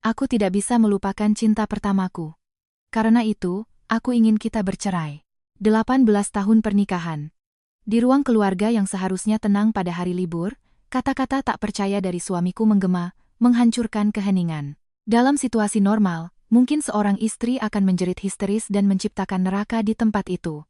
Aku tidak bisa melupakan cinta pertamaku. Karena itu, aku ingin kita bercerai. 18 tahun pernikahan. Di ruang keluarga yang seharusnya tenang pada hari libur, kata-kata tak percaya dari suamiku menggema, menghancurkan keheningan. Dalam situasi normal, mungkin seorang istri akan menjerit histeris dan menciptakan neraka di tempat itu.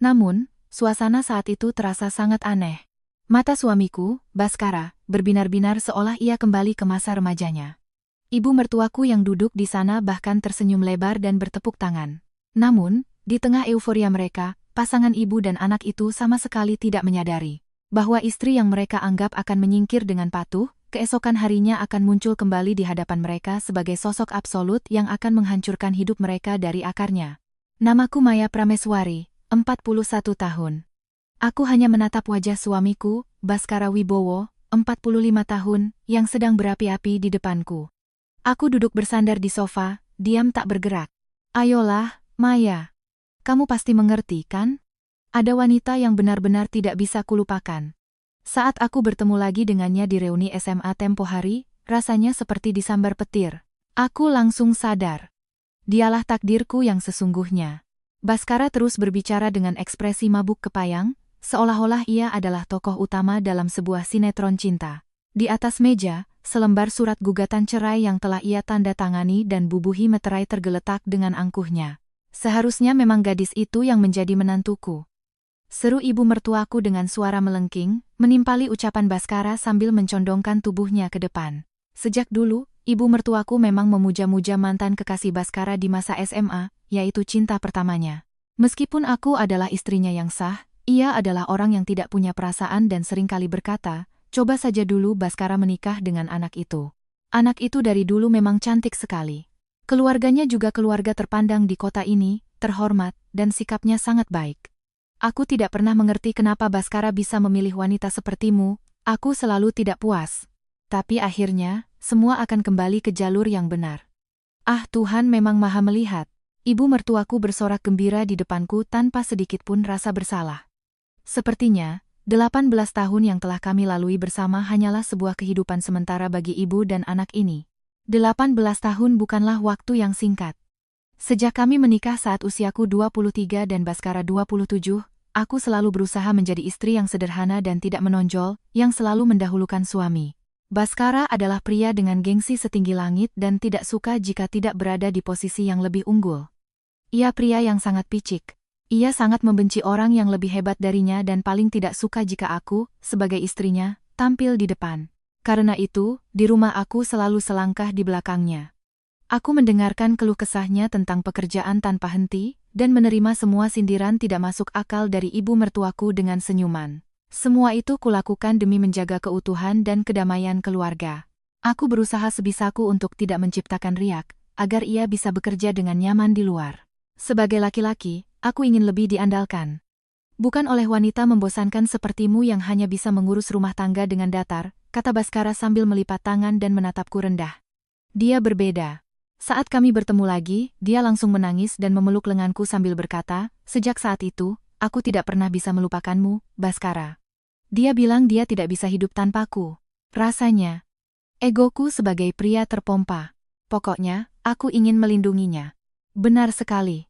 Namun, suasana saat itu terasa sangat aneh. Mata suamiku, Baskara, berbinar-binar seolah ia kembali ke masa remajanya. Ibu mertuaku yang duduk di sana bahkan tersenyum lebar dan bertepuk tangan. Namun, di tengah euforia mereka, pasangan ibu dan anak itu sama sekali tidak menyadari bahwa istri yang mereka anggap akan menyingkir dengan patuh, keesokan harinya akan muncul kembali di hadapan mereka sebagai sosok absolut yang akan menghancurkan hidup mereka dari akarnya. Namaku Maya Prameswari, 41 tahun. Aku hanya menatap wajah suamiku, Baskara Wibowo, 45 tahun, yang sedang berapi-api di depanku. Aku duduk bersandar di sofa, diam tak bergerak. Ayolah, Maya. Kamu pasti mengerti, kan? Ada wanita yang benar-benar tidak bisa kulupakan. Saat aku bertemu lagi dengannya di reuni SMA tempo hari, rasanya seperti disambar petir. Aku langsung sadar. Dialah takdirku yang sesungguhnya. Baskara terus berbicara dengan ekspresi mabuk kepayang, seolah-olah ia adalah tokoh utama dalam sebuah sinetron cinta. Di atas meja, selembar surat gugatan cerai yang telah ia tanda tangani dan bubuhi meterai tergeletak dengan angkuhnya. Seharusnya memang gadis itu yang menjadi menantuku. Seru ibu mertuaku dengan suara melengking, menimpali ucapan Baskara sambil mencondongkan tubuhnya ke depan. Sejak dulu, ibu mertuaku memang memuja-muja mantan kekasih Baskara di masa SMA, yaitu cinta pertamanya. Meskipun aku adalah istrinya yang sah, ia adalah orang yang tidak punya perasaan dan seringkali berkata, coba saja dulu Baskara menikah dengan anak itu. Anak itu dari dulu memang cantik sekali. Keluarganya juga keluarga terpandang di kota ini, terhormat, dan sikapnya sangat baik. Aku tidak pernah mengerti kenapa Baskara bisa memilih wanita sepertimu, aku selalu tidak puas. Tapi akhirnya, semua akan kembali ke jalur yang benar. Ah, Tuhan memang maha melihat. Ibu mertuaku bersorak gembira di depanku tanpa sedikit pun rasa bersalah. Sepertinya, 18 tahun yang telah kami lalui bersama hanyalah sebuah kehidupan sementara bagi ibu dan anak ini. 18 tahun bukanlah waktu yang singkat. Sejak kami menikah saat usiaku 23 dan Baskara 27, aku selalu berusaha menjadi istri yang sederhana dan tidak menonjol, yang selalu mendahulukan suami. Baskara adalah pria dengan gengsi setinggi langit dan tidak suka jika tidak berada di posisi yang lebih unggul. Ia pria yang sangat picik. Ia sangat membenci orang yang lebih hebat darinya dan paling tidak suka jika aku, sebagai istrinya, tampil di depan. Karena itu, di rumah aku selalu selangkah di belakangnya. Aku mendengarkan keluh kesahnya tentang pekerjaan tanpa henti, dan menerima semua sindiran tidak masuk akal dari ibu mertuaku dengan senyuman. Semua itu kulakukan demi menjaga keutuhan dan kedamaian keluarga. Aku berusaha sebisaku untuk tidak menciptakan riak, agar ia bisa bekerja dengan nyaman di luar. Sebagai laki-laki, aku ingin lebih diandalkan. Bukan oleh wanita membosankan sepertimu yang hanya bisa mengurus rumah tangga dengan datar, kata Baskara sambil melipat tangan dan menatapku rendah. Dia berbeda. Saat kami bertemu lagi, dia langsung menangis dan memeluk lenganku sambil berkata, sejak saat itu, aku tidak pernah bisa melupakanmu, Baskara. Dia bilang dia tidak bisa hidup tanpaku. Rasanya, egoku sebagai pria terpompa. Pokoknya, aku ingin melindunginya. Benar sekali.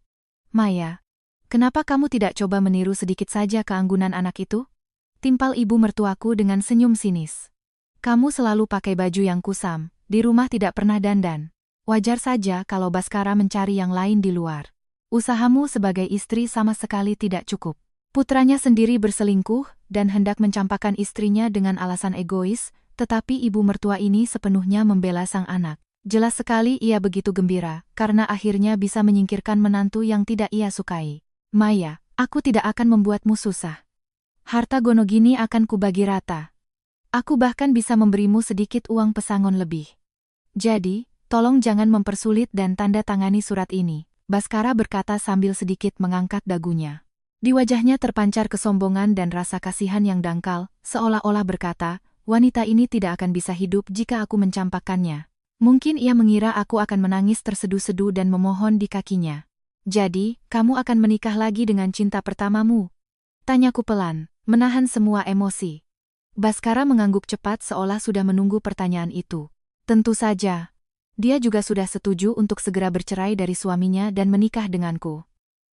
Maya, kenapa kamu tidak coba meniru sedikit saja keanggunan anak itu? Timpal ibu mertuaku dengan senyum sinis. Kamu selalu pakai baju yang kusam, di rumah tidak pernah dandan. Wajar saja kalau Baskara mencari yang lain di luar. Usahamu sebagai istri sama sekali tidak cukup. Putranya sendiri berselingkuh dan hendak mencampakkan istrinya dengan alasan egois, tetapi ibu mertua ini sepenuhnya membela sang anak. Jelas sekali ia begitu gembira, karena akhirnya bisa menyingkirkan menantu yang tidak ia sukai. Maya, aku tidak akan membuatmu susah. Harta Gonogini akan kubagi rata. Aku bahkan bisa memberimu sedikit uang pesangon lebih. Jadi, tolong jangan mempersulit dan tanda tangani surat ini, Baskara berkata sambil sedikit mengangkat dagunya. Di wajahnya terpancar kesombongan dan rasa kasihan yang dangkal, seolah-olah berkata, wanita ini tidak akan bisa hidup jika aku mencampakkannya. Mungkin ia mengira aku akan menangis terseduh-seduh dan memohon di kakinya. Jadi, kamu akan menikah lagi dengan cinta pertamamu? Tanyaku pelan, menahan semua emosi. Baskara mengangguk cepat seolah sudah menunggu pertanyaan itu. Tentu saja. Dia juga sudah setuju untuk segera bercerai dari suaminya dan menikah denganku.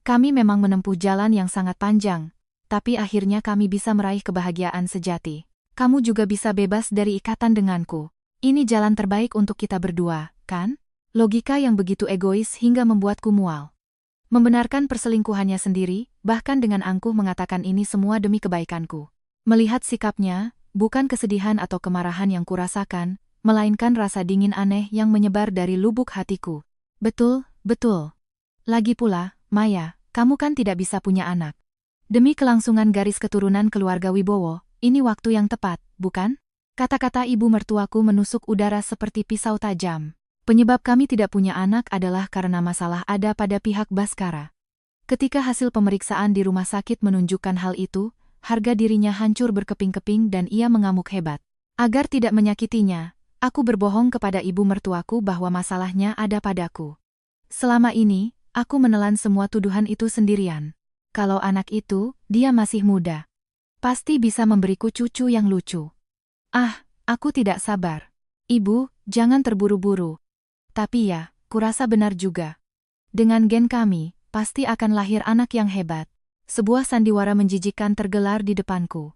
Kami memang menempuh jalan yang sangat panjang, tapi akhirnya kami bisa meraih kebahagiaan sejati. Kamu juga bisa bebas dari ikatan denganku. Ini jalan terbaik untuk kita berdua, kan? Logika yang begitu egois hingga membuatku mual. Membenarkan perselingkuhannya sendiri, bahkan dengan angkuh mengatakan ini semua demi kebaikanku. Melihat sikapnya, bukan kesedihan atau kemarahan yang kurasakan, melainkan rasa dingin aneh yang menyebar dari lubuk hatiku. Betul, betul. Lagi pula, Maya, kamu kan tidak bisa punya anak. Demi kelangsungan garis keturunan keluarga Wibowo, ini waktu yang tepat, bukan? Kata-kata ibu mertuaku menusuk udara seperti pisau tajam. Penyebab kami tidak punya anak adalah karena masalah ada pada pihak Baskara. Ketika hasil pemeriksaan di rumah sakit menunjukkan hal itu, harga dirinya hancur berkeping-keping dan ia mengamuk hebat. Agar tidak menyakitinya, aku berbohong kepada ibu mertuaku bahwa masalahnya ada padaku. Selama ini, aku menelan semua tuduhan itu sendirian. Kalau anak itu, dia masih muda. Pasti bisa memberiku cucu yang lucu. Ah, aku tidak sabar. Ibu, jangan terburu-buru. Tapi ya, kurasa benar juga. Dengan gen kami, pasti akan lahir anak yang hebat. Sebuah sandiwara menjijikkan tergelar di depanku.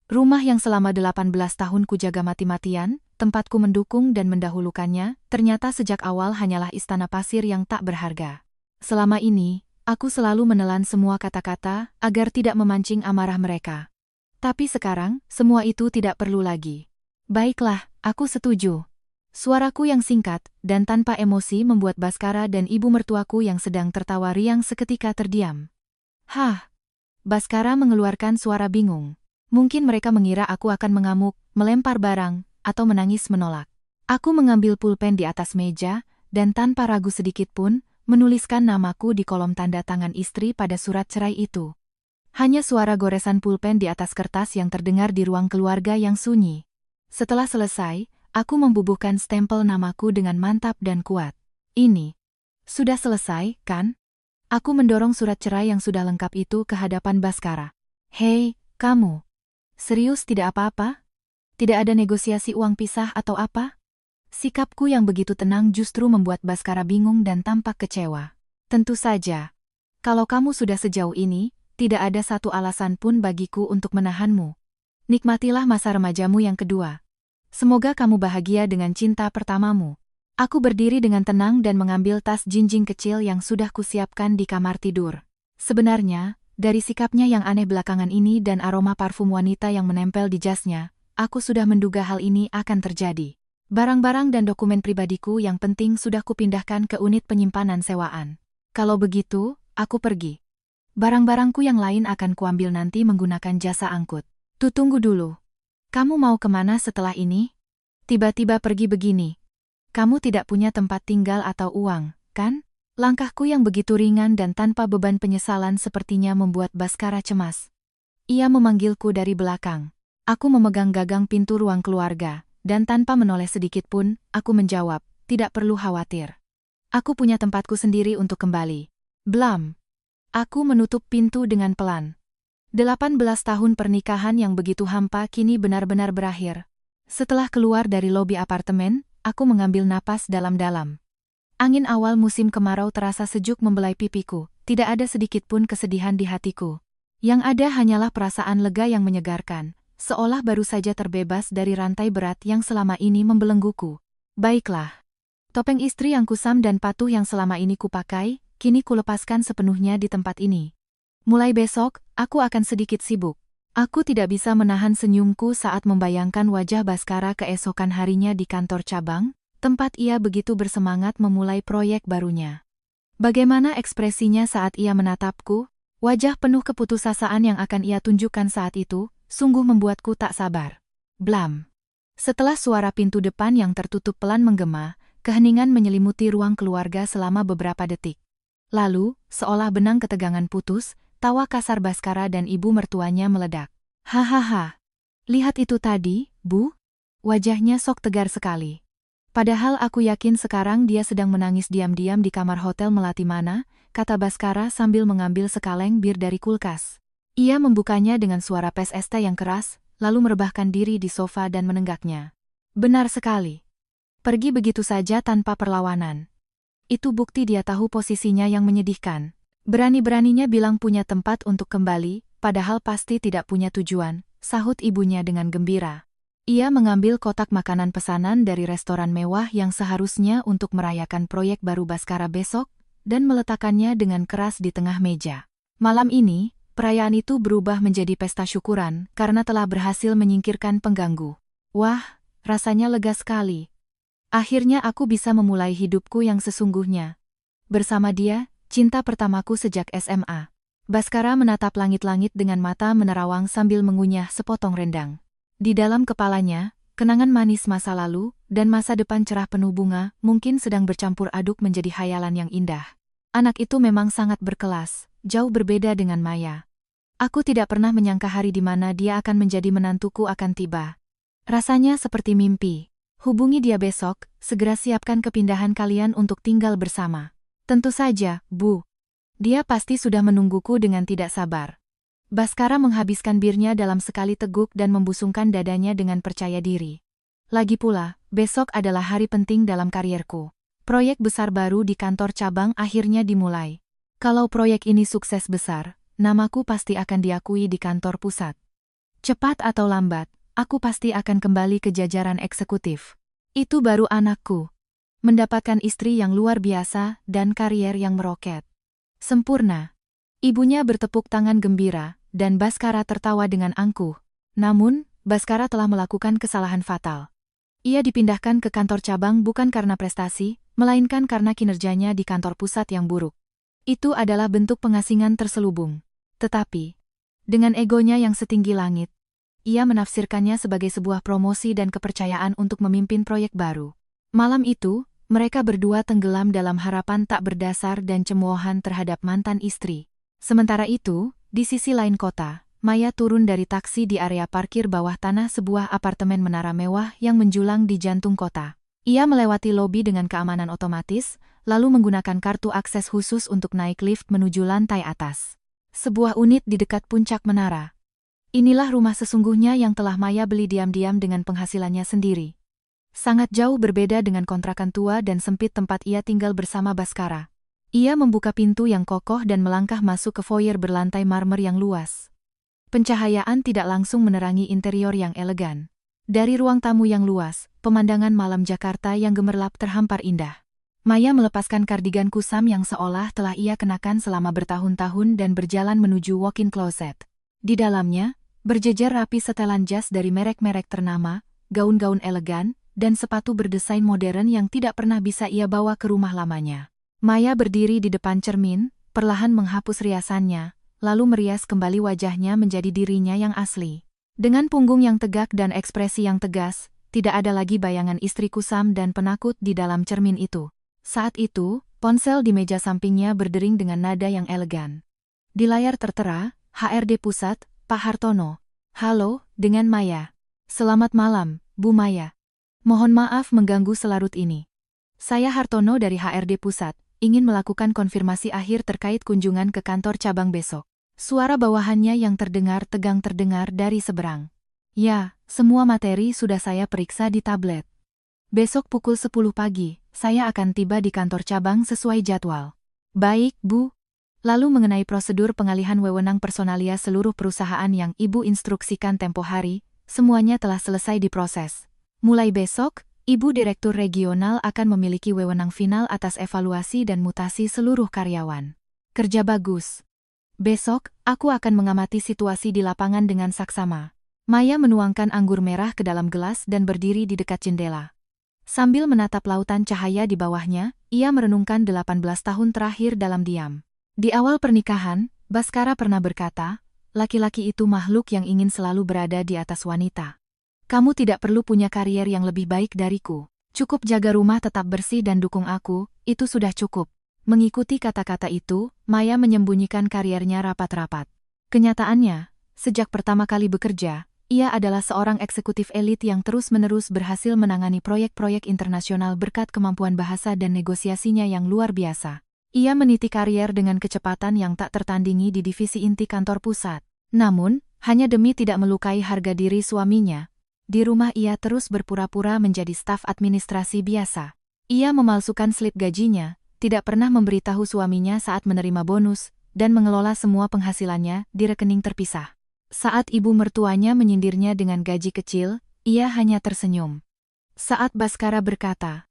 Rumah yang selama 18 tahun kujaga mati-matian, tempatku mendukung dan mendahulukannya, ternyata sejak awal hanyalah istana pasir yang tak berharga. Selama ini, aku selalu menelan semua kata-kata agar tidak memancing amarah mereka. Tapi sekarang, semua itu tidak perlu lagi. Baiklah, aku setuju. Suaraku yang singkat dan tanpa emosi membuat Baskara dan ibu mertuaku yang sedang tertawa riang seketika terdiam. Hah! Baskara mengeluarkan suara bingung. Mungkin mereka mengira aku akan mengamuk, melempar barang, atau menangis menolak. Aku mengambil pulpen di atas meja, dan tanpa ragu sedikit pun, menuliskan namaku di kolom tanda tangan istri pada surat cerai itu. Hanya suara goresan pulpen di atas kertas yang terdengar di ruang keluarga yang sunyi. Setelah selesai, aku membubuhkan stempel namaku dengan mantap dan kuat. Ini. Sudah selesai, kan? Aku mendorong surat cerai yang sudah lengkap itu ke hadapan Baskara. Hei, kamu. Serius tidak apa-apa? Tidak ada negosiasi uang pisah atau apa? Sikapku yang begitu tenang justru membuat Baskara bingung dan tampak kecewa. Tentu saja. Kalau kamu sudah sejauh ini, tidak ada satu alasan pun bagiku untuk menahanmu. Nikmatilah masa remajamu yang kedua. Semoga kamu bahagia dengan cinta pertamamu. Aku berdiri dengan tenang dan mengambil tas jinjing kecil yang sudah kusiapkan di kamar tidur. Sebenarnya, dari sikapnya yang aneh belakangan ini dan aroma parfum wanita yang menempel di jasnya, aku sudah menduga hal ini akan terjadi. Barang-barang dan dokumen pribadiku yang penting sudah kupindahkan ke unit penyimpanan sewaan. Kalau begitu, aku pergi. Barang-barangku yang lain akan kuambil nanti menggunakan jasa angkut. Tunggu dulu. Kamu mau kemana setelah ini? Tiba-tiba pergi begini. Kamu tidak punya tempat tinggal atau uang, kan? Langkahku yang begitu ringan dan tanpa beban penyesalan sepertinya membuat Baskara cemas. Ia memanggilku dari belakang. Aku memegang gagang pintu ruang keluarga, dan tanpa menoleh sedikit pun, aku menjawab, tidak perlu khawatir. Aku punya tempatku sendiri untuk kembali. Blam. Aku menutup pintu dengan pelan. 18 tahun pernikahan yang begitu hampa kini benar-benar berakhir. Setelah keluar dari lobi apartemen, aku mengambil napas dalam-dalam. Angin awal musim kemarau terasa sejuk membelai pipiku, tidak ada sedikit pun kesedihan di hatiku. Yang ada hanyalah perasaan lega yang menyegarkan, seolah baru saja terbebas dari rantai berat yang selama ini membelengguku. Baiklah. Topeng istri yang kusam dan patuh yang selama ini kupakai, kini kulepaskan sepenuhnya di tempat ini. Mulai besok, aku akan sedikit sibuk. Aku tidak bisa menahan senyumku saat membayangkan wajah Baskara keesokan harinya di kantor cabang, tempat ia begitu bersemangat memulai proyek barunya. Bagaimana ekspresinya saat ia menatapku? Wajah penuh keputusasaan yang akan ia tunjukkan saat itu, sungguh membuatku tak sabar. Blam. Setelah suara pintu depan yang tertutup pelan menggema, keheningan menyelimuti ruang keluarga selama beberapa detik. Lalu, seolah benang ketegangan putus, tawa kasar Baskara dan ibu mertuanya meledak. Hahaha. Lihat itu tadi, Bu? Wajahnya sok tegar sekali. Padahal aku yakin sekarang dia sedang menangis diam-diam di kamar hotel melati mana, kata Baskara sambil mengambil sekaleng bir dari kulkas. Ia membukanya dengan suara PSST yang keras, lalu merebahkan diri di sofa dan menenggaknya. Benar sekali. Pergi begitu saja tanpa perlawanan. Itu bukti dia tahu posisinya yang menyedihkan. Berani-beraninya bilang punya tempat untuk kembali, padahal pasti tidak punya tujuan, sahut ibunya dengan gembira. Ia mengambil kotak makanan pesanan dari restoran mewah yang seharusnya untuk merayakan proyek baru Bhaskara besok, dan meletakkannya dengan keras di tengah meja. Malam ini, perayaan itu berubah menjadi pesta syukuran karena telah berhasil menyingkirkan pengganggu. Wah, rasanya lega sekali. Akhirnya aku bisa memulai hidupku yang sesungguhnya. Bersama dia, cinta pertamaku sejak SMA. Bhaskara menatap langit-langit dengan mata menerawang sambil mengunyah sepotong rendang. Di dalam kepalanya, kenangan manis masa lalu dan masa depan cerah penuh bunga mungkin sedang bercampur aduk menjadi khayalan yang indah. Anak itu memang sangat berkelas, jauh berbeda dengan Maya. Aku tidak pernah menyangka hari di mana dia akan menjadi menantuku akan tiba. Rasanya seperti mimpi. Hubungi dia besok, segera siapkan kepindahan kalian untuk tinggal bersama. Tentu saja, Bu. Dia pasti sudah menungguku dengan tidak sabar. Bhaskara menghabiskan birnya dalam sekali teguk dan membusungkan dadanya dengan percaya diri. Lagi pula, besok adalah hari penting dalam karierku. Proyek besar baru di kantor cabang akhirnya dimulai. Kalau proyek ini sukses besar, namaku pasti akan diakui di kantor pusat. Cepat atau lambat, aku pasti akan kembali ke jajaran eksekutif. Itu baru anakku. Mendapatkan istri yang luar biasa dan karier yang meroket. Sempurna. Ibunya bertepuk tangan gembira, dan Bhaskara tertawa dengan angkuh. Namun, Bhaskara telah melakukan kesalahan fatal. Ia dipindahkan ke kantor cabang bukan karena prestasi, melainkan karena kinerjanya di kantor pusat yang buruk. Itu adalah bentuk pengasingan terselubung. Tetapi, dengan egonya yang setinggi langit, ia menafsirkannya sebagai sebuah promosi dan kepercayaan untuk memimpin proyek baru. Malam itu, mereka berdua tenggelam dalam harapan tak berdasar dan cemoohan terhadap mantan istri. Sementara itu, di sisi lain kota, Maya turun dari taksi di area parkir bawah tanah sebuah apartemen menara mewah yang menjulang di jantung kota. Ia melewati lobi dengan keamanan otomatis, lalu menggunakan kartu akses khusus untuk naik lift menuju lantai atas. Sebuah unit di dekat puncak menara. Inilah rumah sesungguhnya yang telah Maya beli diam-diam dengan penghasilannya sendiri. Sangat jauh berbeda dengan kontrakan tua dan sempit tempat ia tinggal bersama Bhaskara. Ia membuka pintu yang kokoh dan melangkah masuk ke foyer berlantai marmer yang luas. Pencahayaan tidak langsung menerangi interior yang elegan. Dari ruang tamu yang luas, pemandangan malam Jakarta yang gemerlap terhampar indah. Maya melepaskan kardigan kusam yang seolah telah ia kenakan selama bertahun-tahun dan berjalan menuju walk-in closet. Di dalamnya, berjejer rapi setelan jas dari merek-merek ternama, gaun-gaun elegan, dan sepatu berdesain modern yang tidak pernah bisa ia bawa ke rumah lamanya. Maya berdiri di depan cermin, perlahan menghapus riasannya, lalu merias kembali wajahnya menjadi dirinya yang asli. Dengan punggung yang tegak dan ekspresi yang tegas, tidak ada lagi bayangan istri kusam dan penakut di dalam cermin itu. Saat itu, ponsel di meja sampingnya berdering dengan nada yang elegan. Di layar tertera, HRD Pusat, Pak Hartono. Halo, dengan Maya. Selamat malam, Bu Maya. Mohon maaf mengganggu selarut ini. Saya Hartono dari HRD Pusat, ingin melakukan konfirmasi akhir terkait kunjungan ke kantor cabang besok. Suara bawahannya yang terdengar tegang terdengar dari seberang. Ya, semua materi sudah saya periksa di tablet. Besok pukul 10 pagi, saya akan tiba di kantor cabang sesuai jadwal. Baik, Bu. Lalu mengenai prosedur pengalihan wewenang personalia seluruh perusahaan yang Ibu instruksikan tempo hari, semuanya telah selesai diproses. Mulai besok, Ibu Direktur Regional akan memiliki wewenang final atas evaluasi dan mutasi seluruh karyawan. Kerja bagus. Besok, aku akan mengamati situasi di lapangan dengan saksama. Maya menuangkan anggur merah ke dalam gelas dan berdiri di dekat jendela. Sambil menatap lautan cahaya di bawahnya, ia merenungkan 18 tahun terakhir dalam diam. Di awal pernikahan, Bhaskara pernah berkata, laki-laki itu makhluk yang ingin selalu berada di atas wanita. Kamu tidak perlu punya karier yang lebih baik dariku. Cukup jaga rumah tetap bersih dan dukung aku, itu sudah cukup. Mengikuti kata-kata itu, Maya menyembunyikan kariernya rapat-rapat. Kenyataannya, sejak pertama kali bekerja, ia adalah seorang eksekutif elit yang terus-menerus berhasil menangani proyek-proyek internasional berkat kemampuan bahasa dan negosiasinya yang luar biasa. Ia meniti karier dengan kecepatan yang tak tertandingi di divisi inti kantor pusat. Namun, hanya demi tidak melukai harga diri suaminya, Di rumah ia terus berpura-pura menjadi staf administrasi biasa. Ia memalsukan slip gajinya, tidak pernah memberitahu suaminya saat menerima bonus, dan mengelola semua penghasilannya di rekening terpisah. Saat ibu mertuanya menyindirnya dengan gaji kecil, ia hanya tersenyum. Saat Baskara berkata,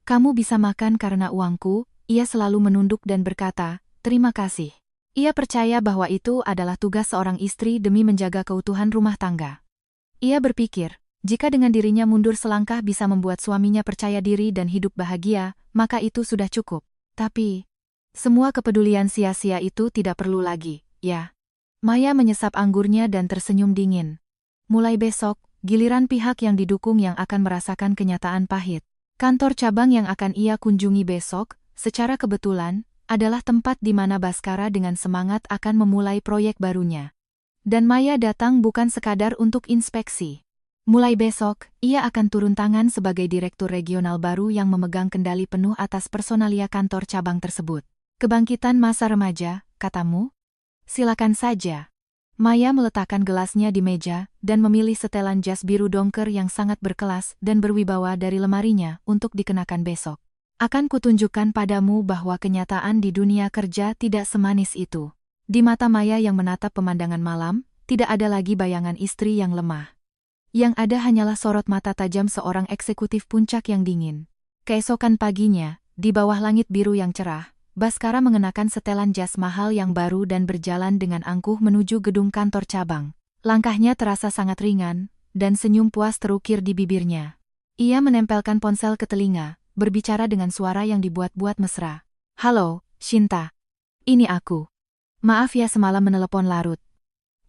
"Kamu bisa makan karena uangku," ia selalu menunduk dan berkata, "Terima kasih." Ia percaya bahwa itu adalah tugas seorang istri demi menjaga keutuhan rumah tangga. Ia berpikir, jika dengan dirinya mundur selangkah bisa membuat suaminya percaya diri dan hidup bahagia, maka itu sudah cukup. Tapi, semua kepedulian sia-sia itu tidak perlu lagi, ya. Maya menyesap anggurnya dan tersenyum dingin. Mulai besok, giliran pihak yang didukung yang akan merasakan kenyataan pahit. Kantor cabang yang akan ia kunjungi besok, secara kebetulan, adalah tempat di mana Baskara dengan semangat akan memulai proyek barunya. Dan Maya datang bukan sekadar untuk inspeksi. Mulai besok, ia akan turun tangan sebagai direktur regional baru yang memegang kendali penuh atas personalia kantor cabang tersebut. Kebangkitan masa remaja, katamu? Silakan saja. Maya meletakkan gelasnya di meja dan memilih setelan jas biru dongker yang sangat berkelas dan berwibawa dari lemarinya untuk dikenakan besok. Akan kutunjukkan padamu bahwa kenyataan di dunia kerja tidak semanis itu. Di mata Maya yang menatap pemandangan malam, tidak ada lagi bayangan istri yang lemah. Yang ada hanyalah sorot mata tajam seorang eksekutif puncak yang dingin. Keesokan paginya, di bawah langit biru yang cerah, Baskara mengenakan setelan jas mahal yang baru dan berjalan dengan angkuh menuju gedung kantor cabang. Langkahnya terasa sangat ringan, dan senyum puas terukir di bibirnya. Ia menempelkan ponsel ke telinga, berbicara dengan suara yang dibuat-buat mesra. "Halo, Shinta. Ini aku. Maaf ya semalam menelepon larut."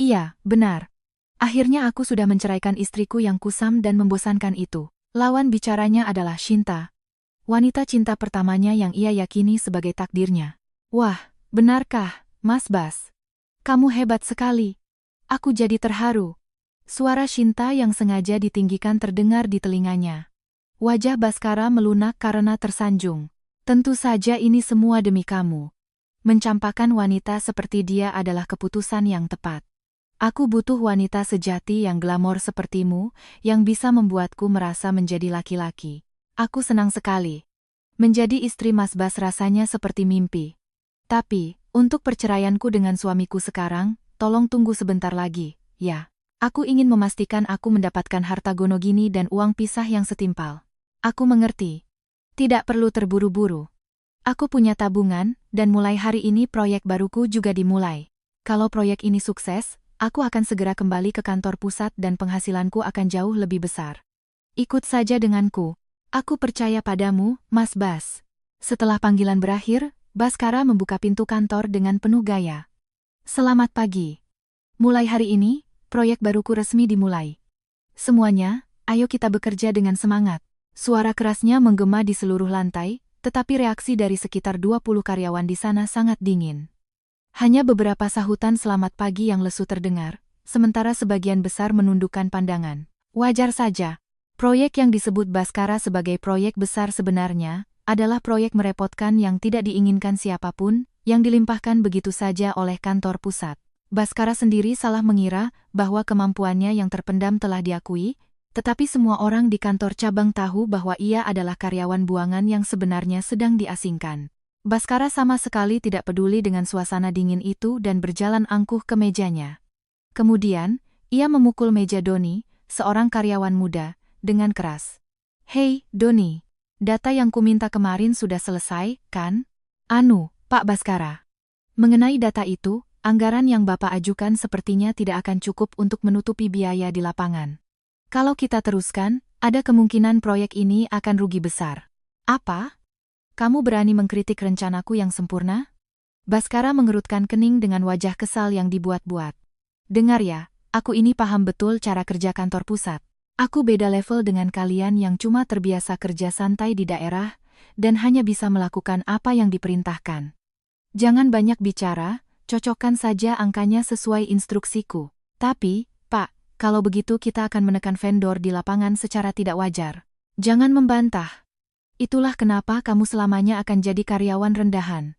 "Iya, benar. Akhirnya aku sudah menceraikan istriku yang kusam dan membosankan itu." Lawan bicaranya adalah Shinta, wanita cinta pertamanya yang ia yakini sebagai takdirnya. "Wah, benarkah, Mas Bas? Kamu hebat sekali." Aku jadi terharu. Suara Shinta yang sengaja ditinggikan terdengar di telinganya. Wajah Baskara melunak karena tersanjung. "Tentu saja ini semua demi kamu. Mencampakkan wanita seperti dia adalah keputusan yang tepat. Aku butuh wanita sejati yang glamor sepertimu, yang bisa membuatku merasa menjadi laki-laki. Aku senang sekali. Menjadi istri Mas Bas rasanya seperti mimpi. Tapi, untuk perceraianku dengan suamiku sekarang, tolong tunggu sebentar lagi, ya. Aku ingin memastikan aku mendapatkan harta gonogini dan uang pisah yang setimpal." "Aku mengerti. Tidak perlu terburu-buru. Aku punya tabungan, dan mulai hari ini proyek baruku juga dimulai. Kalau proyek ini sukses, aku akan segera kembali ke kantor pusat dan penghasilanku akan jauh lebih besar. Ikut saja denganku. Aku percaya padamu, Mas Bas." Setelah panggilan berakhir, Baskara membuka pintu kantor dengan penuh gaya. "Selamat pagi. Mulai hari ini, proyek baruku resmi dimulai. Semuanya, ayo kita bekerja dengan semangat." Suara kerasnya menggema di seluruh lantai, tetapi reaksi dari sekitar 20 karyawan di sana sangat dingin. Hanya beberapa sahutan selamat pagi yang lesu terdengar, sementara sebagian besar menundukkan pandangan. Wajar saja. Proyek yang disebut Baskara sebagai proyek besar sebenarnya adalah proyek merepotkan yang tidak diinginkan siapapun, yang dilimpahkan begitu saja oleh kantor pusat. Baskara sendiri salah mengira bahwa kemampuannya yang terpendam telah diakui, tetapi semua orang di kantor cabang tahu bahwa ia adalah karyawan buangan yang sebenarnya sedang diasingkan. Baskara sama sekali tidak peduli dengan suasana dingin itu dan berjalan angkuh ke mejanya. Kemudian, ia memukul meja Doni, seorang karyawan muda, dengan keras. "Hei, Doni. Data yang kuminta kemarin sudah selesai, kan?" "Anu, Pak Baskara. Mengenai data itu, anggaran yang Bapak ajukan sepertinya tidak akan cukup untuk menutupi biaya di lapangan. Kalau kita teruskan, ada kemungkinan proyek ini akan rugi besar." "Apa? Kamu berani mengkritik rencanaku yang sempurna?" Baskara mengerutkan kening dengan wajah kesal yang dibuat-buat. "Dengar ya, aku ini paham betul cara kerja kantor pusat. Aku beda level dengan kalian yang cuma terbiasa kerja santai di daerah, dan hanya bisa melakukan apa yang diperintahkan. Jangan banyak bicara, cocokkan saja angkanya sesuai instruksiku." "Tapi, Pak, kalau begitu kita akan menekan vendor di lapangan secara tidak wajar." "Jangan membantah. Itulah kenapa kamu selamanya akan jadi karyawan rendahan.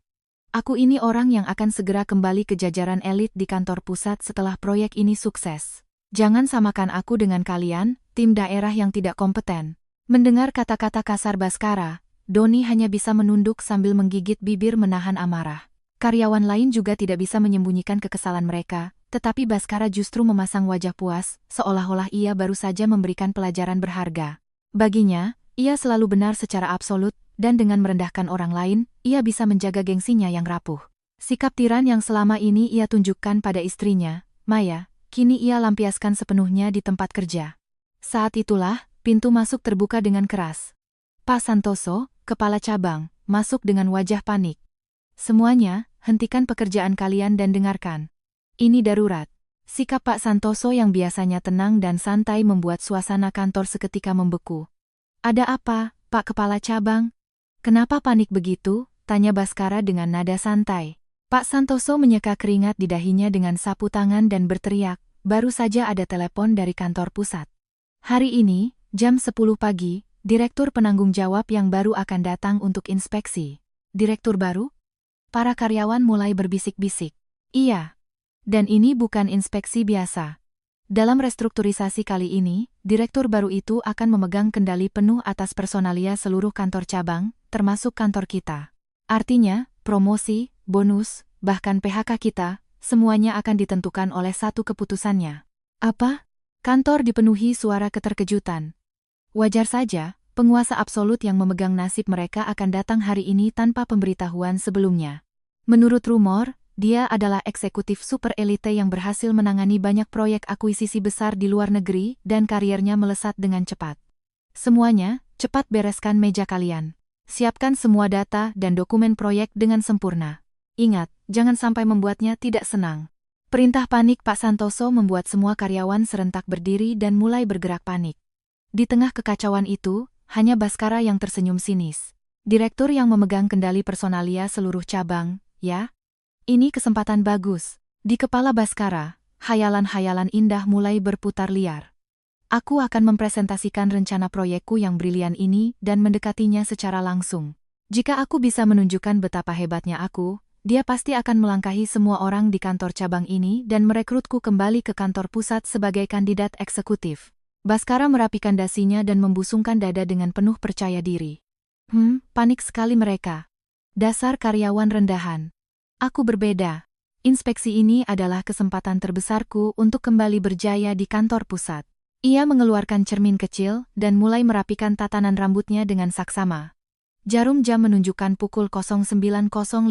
Aku ini orang yang akan segera kembali ke jajaran elit di kantor pusat setelah proyek ini sukses. Jangan samakan aku dengan kalian, tim daerah yang tidak kompeten. Mendengar kata-kata kasar Baskara, Doni hanya bisa menunduk sambil menggigit bibir menahan amarah. Karyawan lain juga tidak bisa menyembunyikan kekesalan mereka, tetapi Baskara justru memasang wajah puas, seolah-olah ia baru saja memberikan pelajaran berharga. Baginya, ia selalu benar secara absolut, dan dengan merendahkan orang lain, ia bisa menjaga gengsinya yang rapuh. Sikap tiran yang selama ini ia tunjukkan pada istrinya, Maya, kini ia lampiaskan sepenuhnya di tempat kerja. Saat itulah, pintu masuk terbuka dengan keras. Pak Santoso, kepala cabang, masuk dengan wajah panik. Semuanya, hentikan pekerjaan kalian dan dengarkan. Ini darurat. Sikap Pak Santoso yang biasanya tenang dan santai membuat suasana kantor seketika membeku. Ada apa, Pak Kepala Cabang? Kenapa panik begitu? Tanya Baskara dengan nada santai. Pak Santoso menyeka keringat di dahinya dengan sapu tangan dan berteriak, baru saja ada telepon dari kantor pusat. Hari ini, jam 10 pagi, direktur penanggung jawab yang baru akan datang untuk inspeksi. Direktur baru? Para karyawan mulai berbisik-bisik. Iya. Dan ini bukan inspeksi biasa. Dalam restrukturisasi kali ini, direktur baru itu akan memegang kendali penuh atas personalia seluruh kantor cabang, termasuk kantor kita. Artinya, promosi, bonus, bahkan PHK kita, semuanya akan ditentukan oleh satu keputusannya. Apa? Kantor dipenuhi suara keterkejutan. Wajar saja, penguasa absolut yang memegang nasib mereka akan datang hari ini tanpa pemberitahuan sebelumnya. Menurut rumor, dia adalah eksekutif super elite yang berhasil menangani banyak proyek akuisisi besar di luar negeri dan karirnya melesat dengan cepat. Semuanya, cepat bereskan meja kalian. Siapkan semua data dan dokumen proyek dengan sempurna. Ingat, jangan sampai membuatnya tidak senang. Perintah panik Pak Santoso membuat semua karyawan serentak berdiri dan mulai bergerak panik. Di tengah kekacauan itu, hanya Baskara yang tersenyum sinis. Direktur yang memegang kendali personalia seluruh cabang, ya? Ini kesempatan bagus. Di kepala Baskara, hayalan-hayalan indah mulai berputar liar. Aku akan mempresentasikan rencana proyekku yang brilian ini dan mendekatinya secara langsung. Jika aku bisa menunjukkan betapa hebatnya aku, dia pasti akan melangkahi semua orang di kantor cabang ini dan merekrutku kembali ke kantor pusat sebagai kandidat eksekutif. Baskara merapikan dasinya dan membusungkan dada dengan penuh percaya diri. Panik sekali mereka. Dasar karyawan rendahan. Aku berbeda. Inspeksi ini adalah kesempatan terbesarku untuk kembali berjaya di kantor pusat. Ia mengeluarkan cermin kecil dan mulai merapikan tatanan rambutnya dengan saksama. Jarum jam menunjukkan pukul 09.050.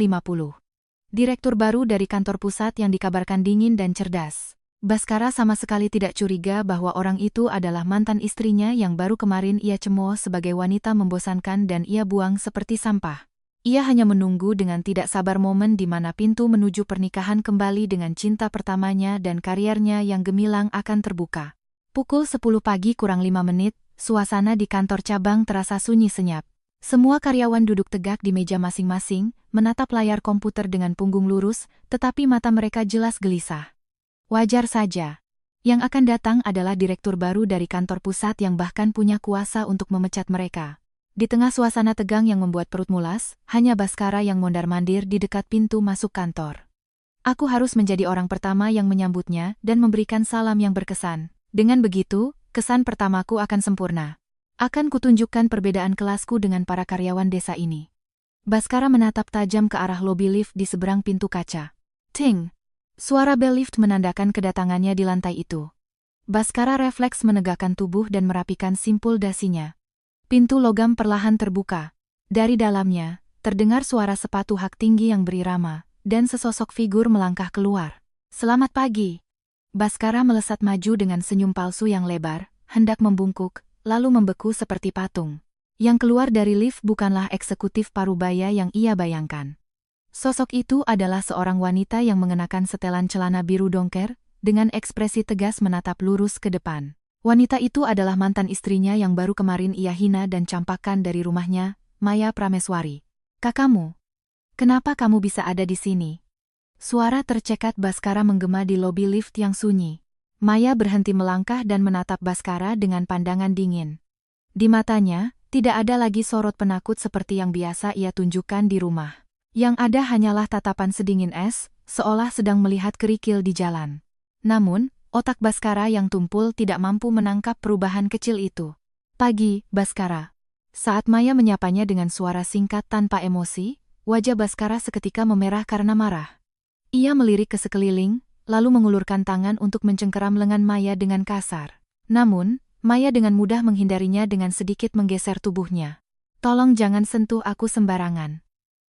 Direktur baru dari kantor pusat yang dikabarkan dingin dan cerdas. Baskara sama sekali tidak curiga bahwa orang itu adalah mantan istrinya yang baru kemarin ia cemooh sebagai wanita membosankan dan ia buang seperti sampah. Ia hanya menunggu dengan tidak sabar momen di mana pintu menuju pernikahan kembali dengan cinta pertamanya dan kariernya yang gemilang akan terbuka. Pukul 10 pagi kurang 5 menit, suasana di kantor cabang terasa sunyi senyap. Semua karyawan duduk tegak di meja masing-masing, menatap layar komputer dengan punggung lurus, tetapi mata mereka jelas gelisah. Wajar saja. Yang akan datang adalah direktur baru dari kantor pusat yang bahkan punya kuasa untuk memecat mereka. Di tengah suasana tegang yang membuat perut mulas, hanya Baskara yang mondar-mandir di dekat pintu masuk kantor. Aku harus menjadi orang pertama yang menyambutnya dan memberikan salam yang berkesan. Dengan begitu, kesan pertamaku akan sempurna. Akan kutunjukkan perbedaan kelasku dengan para karyawan desa ini. Baskara menatap tajam ke arah lobi lift di seberang pintu kaca. Ting! Suara bel lift menandakan kedatangannya di lantai itu. Baskara refleks menegakkan tubuh dan merapikan simpul dasinya. Pintu logam perlahan terbuka. Dari dalamnya, terdengar suara sepatu hak tinggi yang berirama, dan sesosok figur melangkah keluar. Selamat pagi! Baskara melesat maju dengan senyum palsu yang lebar, hendak membungkuk, lalu membeku seperti patung. Yang keluar dari lift bukanlah eksekutif parubaya yang ia bayangkan. Sosok itu adalah seorang wanita yang mengenakan setelan celana biru dongker, dengan ekspresi tegas menatap lurus ke depan. Wanita itu adalah mantan istrinya yang baru kemarin ia hina dan campakkan dari rumahnya, Maya Prameswari. Kakakmu? Kenapa kamu bisa ada di sini? Suara tercekat Baskara menggema di lobi lift yang sunyi. Maya berhenti melangkah dan menatap Baskara dengan pandangan dingin. Di matanya, tidak ada lagi sorot penakut seperti yang biasa ia tunjukkan di rumah. Yang ada hanyalah tatapan sedingin es, seolah sedang melihat kerikil di jalan. Namun, Otak Baskara yang tumpul tidak mampu menangkap perubahan kecil itu. Pagi, Baskara. Saat Maya menyapanya dengan suara singkat tanpa emosi, wajah Baskara seketika memerah karena marah. Ia melirik ke sekeliling, lalu mengulurkan tangan untuk mencengkeram lengan Maya dengan kasar. Namun, Maya dengan mudah menghindarinya dengan sedikit menggeser tubuhnya. Tolong jangan sentuh aku sembarangan.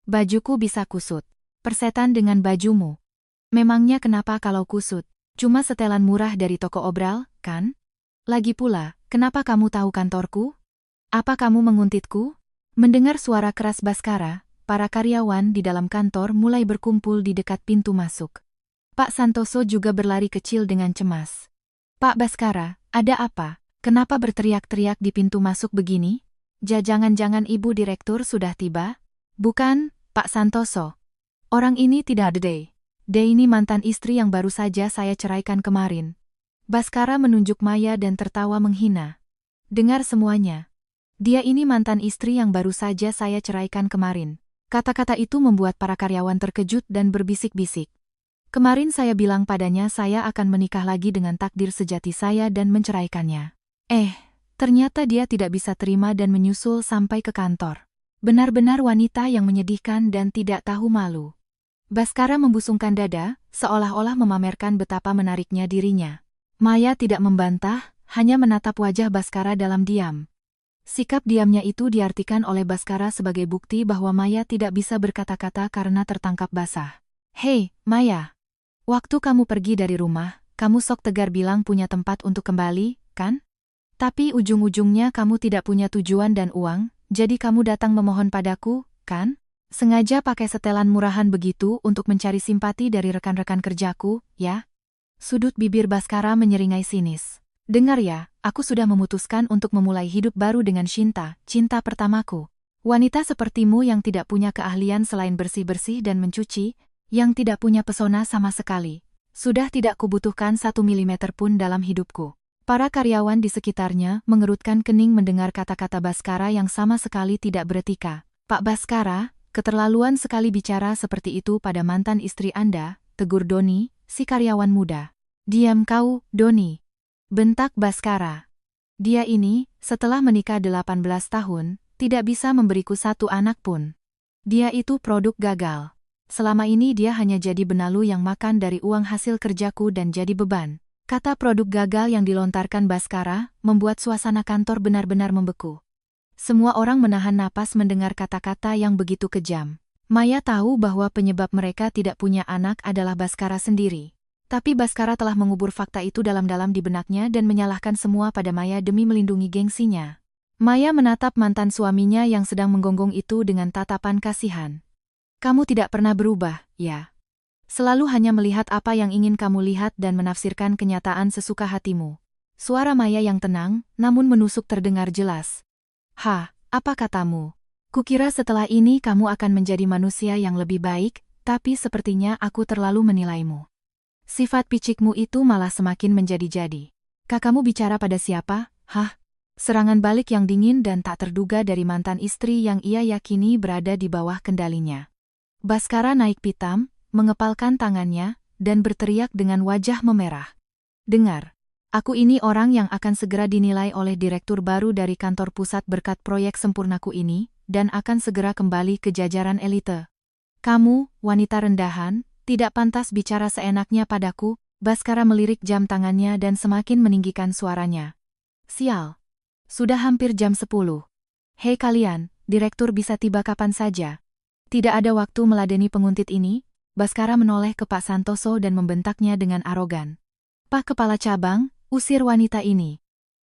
Bajuku bisa kusut. Persetan dengan bajumu. Memangnya kenapa kalau kusut? Cuma setelan murah dari toko obral, kan? Lagi pula, kenapa kamu tahu kantorku? Apa kamu menguntitku? Mendengar suara keras Baskara, para karyawan di dalam kantor mulai berkumpul di dekat pintu masuk. Pak Santoso juga berlari kecil dengan cemas. Pak Baskara, ada apa? Kenapa berteriak-teriak di pintu masuk begini? Jangan-jangan Ibu Direktur sudah tiba? Bukan, Pak Santoso. Orang ini tidak ada. Dia ini mantan istri yang baru saja saya ceraikan kemarin. Baskara menunjuk Maya dan tertawa menghina. Dengar semuanya. Dia ini mantan istri yang baru saja saya ceraikan kemarin. Kata-kata itu membuat para karyawan terkejut dan berbisik-bisik. Kemarin saya bilang padanya saya akan menikah lagi dengan takdir sejati saya dan menceraikannya. Ternyata dia tidak bisa terima dan menyusul sampai ke kantor. Benar-benar wanita yang menyedihkan dan tidak tahu malu. Baskara membusungkan dada, seolah-olah memamerkan betapa menariknya dirinya. Maya tidak membantah, hanya menatap wajah Baskara dalam diam. Sikap diamnya itu diartikan oleh Baskara sebagai bukti bahwa Maya tidak bisa berkata-kata karena tertangkap basah. Hei, Maya. Waktu kamu pergi dari rumah, kamu sok tegar bilang punya tempat untuk kembali, kan? Tapi ujung-ujungnya kamu tidak punya tujuan dan uang, jadi kamu datang memohon padaku, kan? Sengaja pakai setelan murahan begitu untuk mencari simpati dari rekan-rekan kerjaku, ya? Sudut bibir Baskara menyeringai sinis. Dengar ya, aku sudah memutuskan untuk memulai hidup baru dengan Shinta, cinta pertamaku. Wanita sepertimu yang tidak punya keahlian selain bersih-bersih dan mencuci, yang tidak punya pesona sama sekali. Sudah tidak kubutuhkan 1 milimeter pun dalam hidupku. Para karyawan di sekitarnya mengerutkan kening mendengar kata-kata Baskara yang sama sekali tidak beretika. Pak Baskara, keterlaluan sekali bicara seperti itu pada mantan istri Anda, tegur Doni, si karyawan muda. Diam kau, Doni. Bentak Baskara. Dia ini, setelah menikah 18 tahun, tidak bisa memberiku 1 anak pun. Dia itu produk gagal. Selama ini dia hanya jadi benalu yang makan dari uang hasil kerjaku dan jadi beban. Kata produk gagal yang dilontarkan Baskara, membuat suasana kantor benar-benar membeku. Semua orang menahan napas mendengar kata-kata yang begitu kejam. Maya tahu bahwa penyebab mereka tidak punya anak adalah Baskara sendiri. Tapi Baskara telah mengubur fakta itu dalam-dalam di benaknya dan menyalahkan semua pada Maya demi melindungi gengsinya. Maya menatap mantan suaminya yang sedang menggonggong itu dengan tatapan kasihan. Kamu tidak pernah berubah, ya? Selalu hanya melihat apa yang ingin kamu lihat dan menafsirkan kenyataan sesuka hatimu. Suara Maya yang tenang, namun menusuk terdengar jelas. Apa katamu? Kukira setelah ini kamu akan menjadi manusia yang lebih baik, tapi sepertinya aku terlalu menilaimu. Sifat picikmu itu malah semakin menjadi-jadi. Kamu bicara pada siapa? Serangan balik yang dingin dan tak terduga dari mantan istri yang ia yakini berada di bawah kendalinya. Baskara naik pitam, mengepalkan tangannya, dan berteriak dengan wajah memerah. Dengar. Aku ini orang yang akan segera dinilai oleh direktur baru dari kantor pusat berkat proyek sempurnaku ini, dan akan segera kembali ke jajaran elite. Kamu, wanita rendahan, tidak pantas bicara seenaknya padaku. Baskara melirik jam tangannya dan semakin meninggikan suaranya. Sial. Sudah hampir jam 10. Hei kalian, direktur bisa tiba kapan saja. Tidak ada waktu meladeni penguntit ini. Baskara menoleh ke Pak Santoso dan membentaknya dengan arogan. Pak Kepala Cabang, usir wanita ini.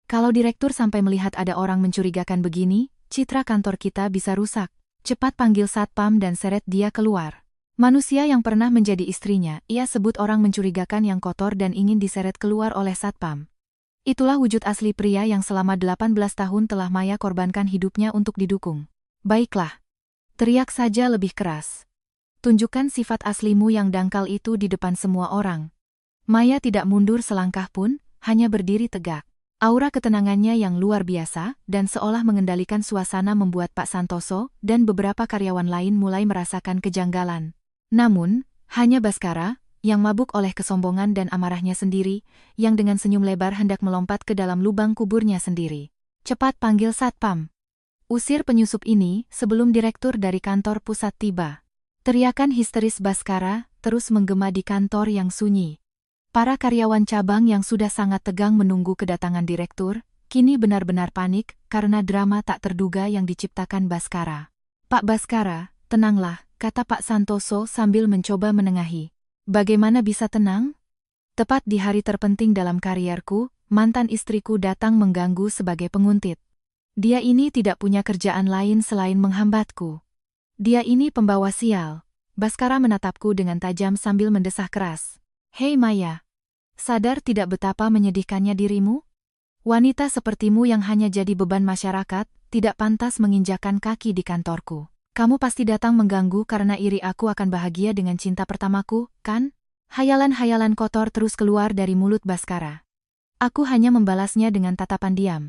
Kalau direktur sampai melihat ada orang mencurigakan begini, citra kantor kita bisa rusak. Cepat panggil satpam dan seret dia keluar. Manusia yang pernah menjadi istrinya, ia sebut orang mencurigakan yang kotor dan ingin diseret keluar oleh satpam. Itulah wujud asli pria yang selama 18 tahun telah Maya korbankan hidupnya untuk didukung. Baiklah. Teriak saja lebih keras. Tunjukkan sifat aslimu yang dangkal itu di depan semua orang. Maya tidak mundur selangkah pun, hanya berdiri tegak. Aura ketenangannya yang luar biasa dan seolah mengendalikan suasana membuat Pak Santoso dan beberapa karyawan lain mulai merasakan kejanggalan. Namun, hanya Baskara, yang mabuk oleh kesombongan dan amarahnya sendiri, yang dengan senyum lebar hendak melompat ke dalam lubang kuburnya sendiri. Cepat panggil Satpam. Usir penyusup ini sebelum direktur dari kantor pusat tiba. Teriakan histeris Baskara terus menggema di kantor yang sunyi. Para karyawan cabang yang sudah sangat tegang menunggu kedatangan direktur, kini benar-benar panik karena drama tak terduga yang diciptakan Baskara. Pak Baskara, tenanglah, kata Pak Santoso sambil mencoba menengahi. Bagaimana bisa tenang? Tepat di hari terpenting dalam karierku, mantan istriku datang mengganggu sebagai penguntit. Dia ini tidak punya kerjaan lain selain menghambatku. Dia ini pembawa sial. Baskara menatapku dengan tajam sambil mendesah keras. Hei Maya, sadar tidak betapa menyedihkannya dirimu? Wanita sepertimu yang hanya jadi beban masyarakat, tidak pantas menginjakan kaki di kantorku. Kamu pasti datang mengganggu karena iri aku akan bahagia dengan cinta pertamaku, kan? Hayalan-hayalan kotor terus keluar dari mulut Baskara. Aku hanya membalasnya dengan tatapan diam.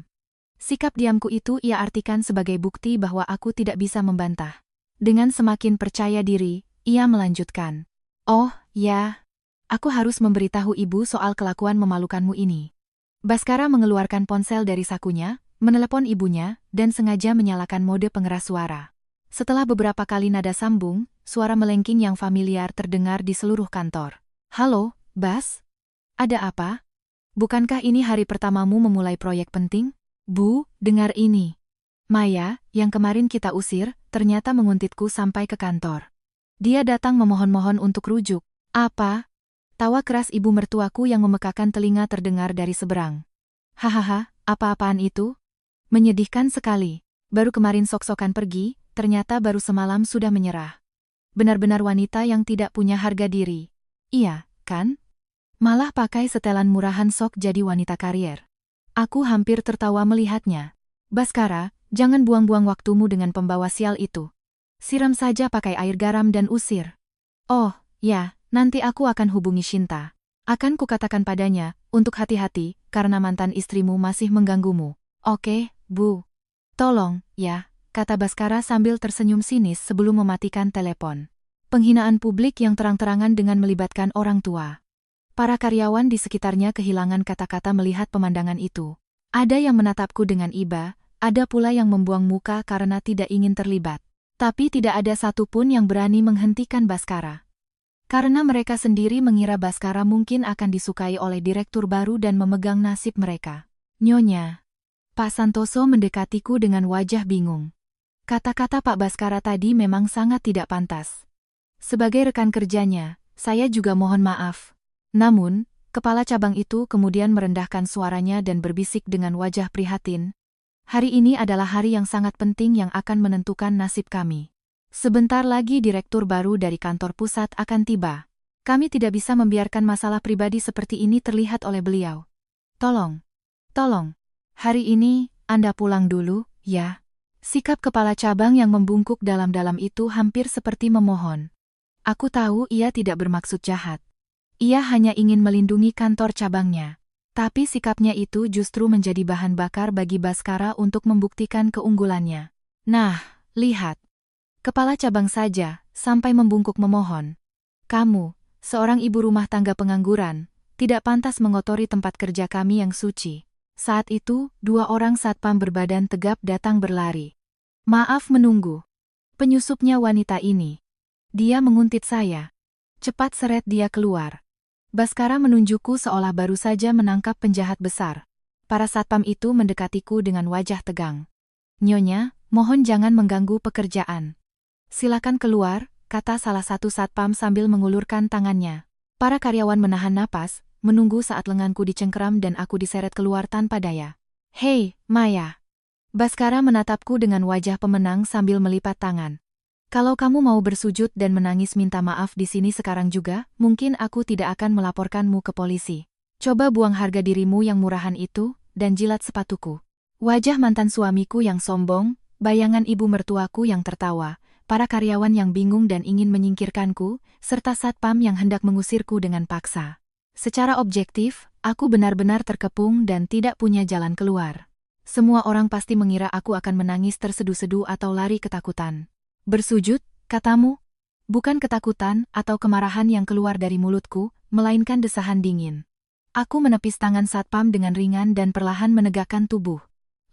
Sikap diamku itu ia artikan sebagai bukti bahwa aku tidak bisa membantah. Dengan semakin percaya diri, ia melanjutkan. Oh, ya. Aku harus memberitahu ibu soal kelakuan memalukanmu ini. Baskara mengeluarkan ponsel dari sakunya, menelepon ibunya, dan sengaja menyalakan mode pengeras suara. Setelah beberapa kali nada sambung, suara melengking yang familiar terdengar di seluruh kantor. Halo, Bas? Ada apa? Bukankah ini hari pertamamu memulai proyek penting? Bu, dengar ini. Maya, yang kemarin kita usir, ternyata menguntitku sampai ke kantor. Dia datang memohon-mohon untuk rujuk. Apa? Tawa keras ibu mertuaku yang memekakan telinga terdengar dari seberang. Hahaha, apa-apaan itu? Menyedihkan sekali. Baru kemarin sok-sokan pergi, ternyata baru semalam sudah menyerah. Benar-benar wanita yang tidak punya harga diri. Iya, kan? Malah pakai setelan murahan sok jadi wanita karier. Aku hampir tertawa melihatnya. Baskara, jangan buang-buang waktumu dengan pembawa sial itu. Siram saja pakai air garam dan usir. Oh, ya, nanti aku akan hubungi Shinta. Akan kukatakan padanya, untuk hati-hati, karena mantan istrimu masih mengganggumu. Oke, Bu. Tolong, ya, kata Baskara sambil tersenyum sinis sebelum mematikan telepon. Penghinaan publik yang terang-terangan dengan melibatkan orang tua. Para karyawan di sekitarnya kehilangan kata-kata melihat pemandangan itu. Ada yang menatapku dengan iba, ada pula yang membuang muka karena tidak ingin terlibat. Tapi tidak ada satupun yang berani menghentikan Baskara. Karena mereka sendiri mengira Baskara mungkin akan disukai oleh direktur baru dan memegang nasib mereka. Nyonya. Pak Santoso mendekatiku dengan wajah bingung. Kata-kata Pak Baskara tadi memang sangat tidak pantas. Sebagai rekan kerjanya, saya juga mohon maaf. Namun, kepala cabang itu kemudian merendahkan suaranya dan berbisik dengan wajah prihatin. Hari ini adalah hari yang sangat penting yang akan menentukan nasib kami. Sebentar lagi direktur baru dari kantor pusat akan tiba. Kami tidak bisa membiarkan masalah pribadi seperti ini terlihat oleh beliau. Tolong. Hari ini, Anda pulang dulu, ya. Sikap kepala cabang yang membungkuk dalam-dalam itu hampir seperti memohon. Aku tahu ia tidak bermaksud jahat. Ia hanya ingin melindungi kantor cabangnya. Tapi sikapnya itu justru menjadi bahan bakar bagi Baskara untuk membuktikan keunggulannya. Nah, lihat. Kepala cabang saja, sampai membungkuk memohon. Kamu, seorang ibu rumah tangga pengangguran, tidak pantas mengotori tempat kerja kami yang suci. Saat itu, 2 orang satpam berbadan tegap datang berlari. Maaf menunggu. Penyusupnya wanita ini. Dia menguntit saya. Cepat seret dia keluar. Baskara menunjukku seolah baru saja menangkap penjahat besar. Para satpam itu mendekatiku dengan wajah tegang. Nyonya, mohon jangan mengganggu pekerjaan. Silakan keluar, kata salah satu satpam sambil mengulurkan tangannya. Para karyawan menahan napas, menunggu saat lenganku dicengkeram dan aku diseret keluar tanpa daya. Hei, Maya. Baskara menatapku dengan wajah pemenang sambil melipat tangan. Kalau kamu mau bersujud dan menangis minta maaf di sini sekarang juga, mungkin aku tidak akan melaporkanmu ke polisi. Coba buang harga dirimu yang murahan itu, dan jilat sepatuku. Wajah mantan suamiku yang sombong, bayangan ibu mertuaku yang tertawa, para karyawan yang bingung dan ingin menyingkirkanku, serta satpam yang hendak mengusirku dengan paksa. Secara objektif, aku benar-benar terkepung dan tidak punya jalan keluar. Semua orang pasti mengira aku akan menangis terseduh-seduh atau lari ketakutan. Bersujud, katamu? Bukan ketakutan atau kemarahan yang keluar dari mulutku, melainkan desahan dingin. Aku menepis tangan satpam dengan ringan dan perlahan menegakkan tubuh.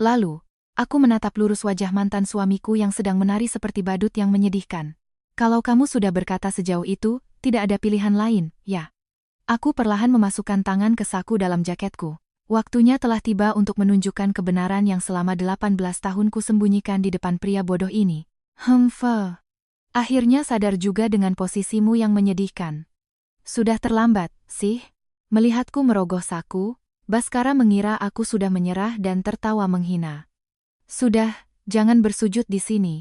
Lalu, aku menatap lurus wajah mantan suamiku yang sedang menari seperti badut yang menyedihkan. Kalau kamu sudah berkata sejauh itu, tidak ada pilihan lain, ya? Aku perlahan memasukkan tangan ke saku dalam jaketku. Waktunya telah tiba untuk menunjukkan kebenaran yang selama 18 tahun ku sembunyikan di depan pria bodoh ini. Akhirnya sadar juga dengan posisimu yang menyedihkan. Sudah terlambat, sih? Melihatku merogoh saku, Baskara mengira aku sudah menyerah dan tertawa menghina. Sudah, jangan bersujud di sini.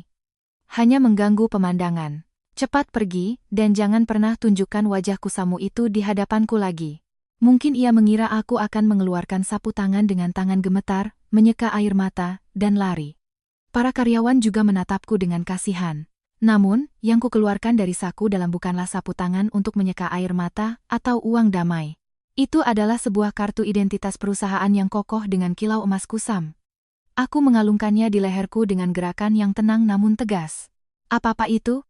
Hanya mengganggu pemandangan. Cepat pergi, dan jangan pernah tunjukkan wajah kusamu itu di hadapanku lagi. Mungkin ia mengira aku akan mengeluarkan sapu tangan dengan tangan gemetar, menyeka air mata, dan lari. Para karyawan juga menatapku dengan kasihan. Namun, yang kukeluarkan dari saku dalam bukanlah sapu tangan untuk menyeka air mata atau uang damai. Itu adalah sebuah kartu identitas perusahaan yang kokoh dengan kilau emas kusam. Aku mengalungkannya di leherku dengan gerakan yang tenang namun tegas. Apa-apa itu?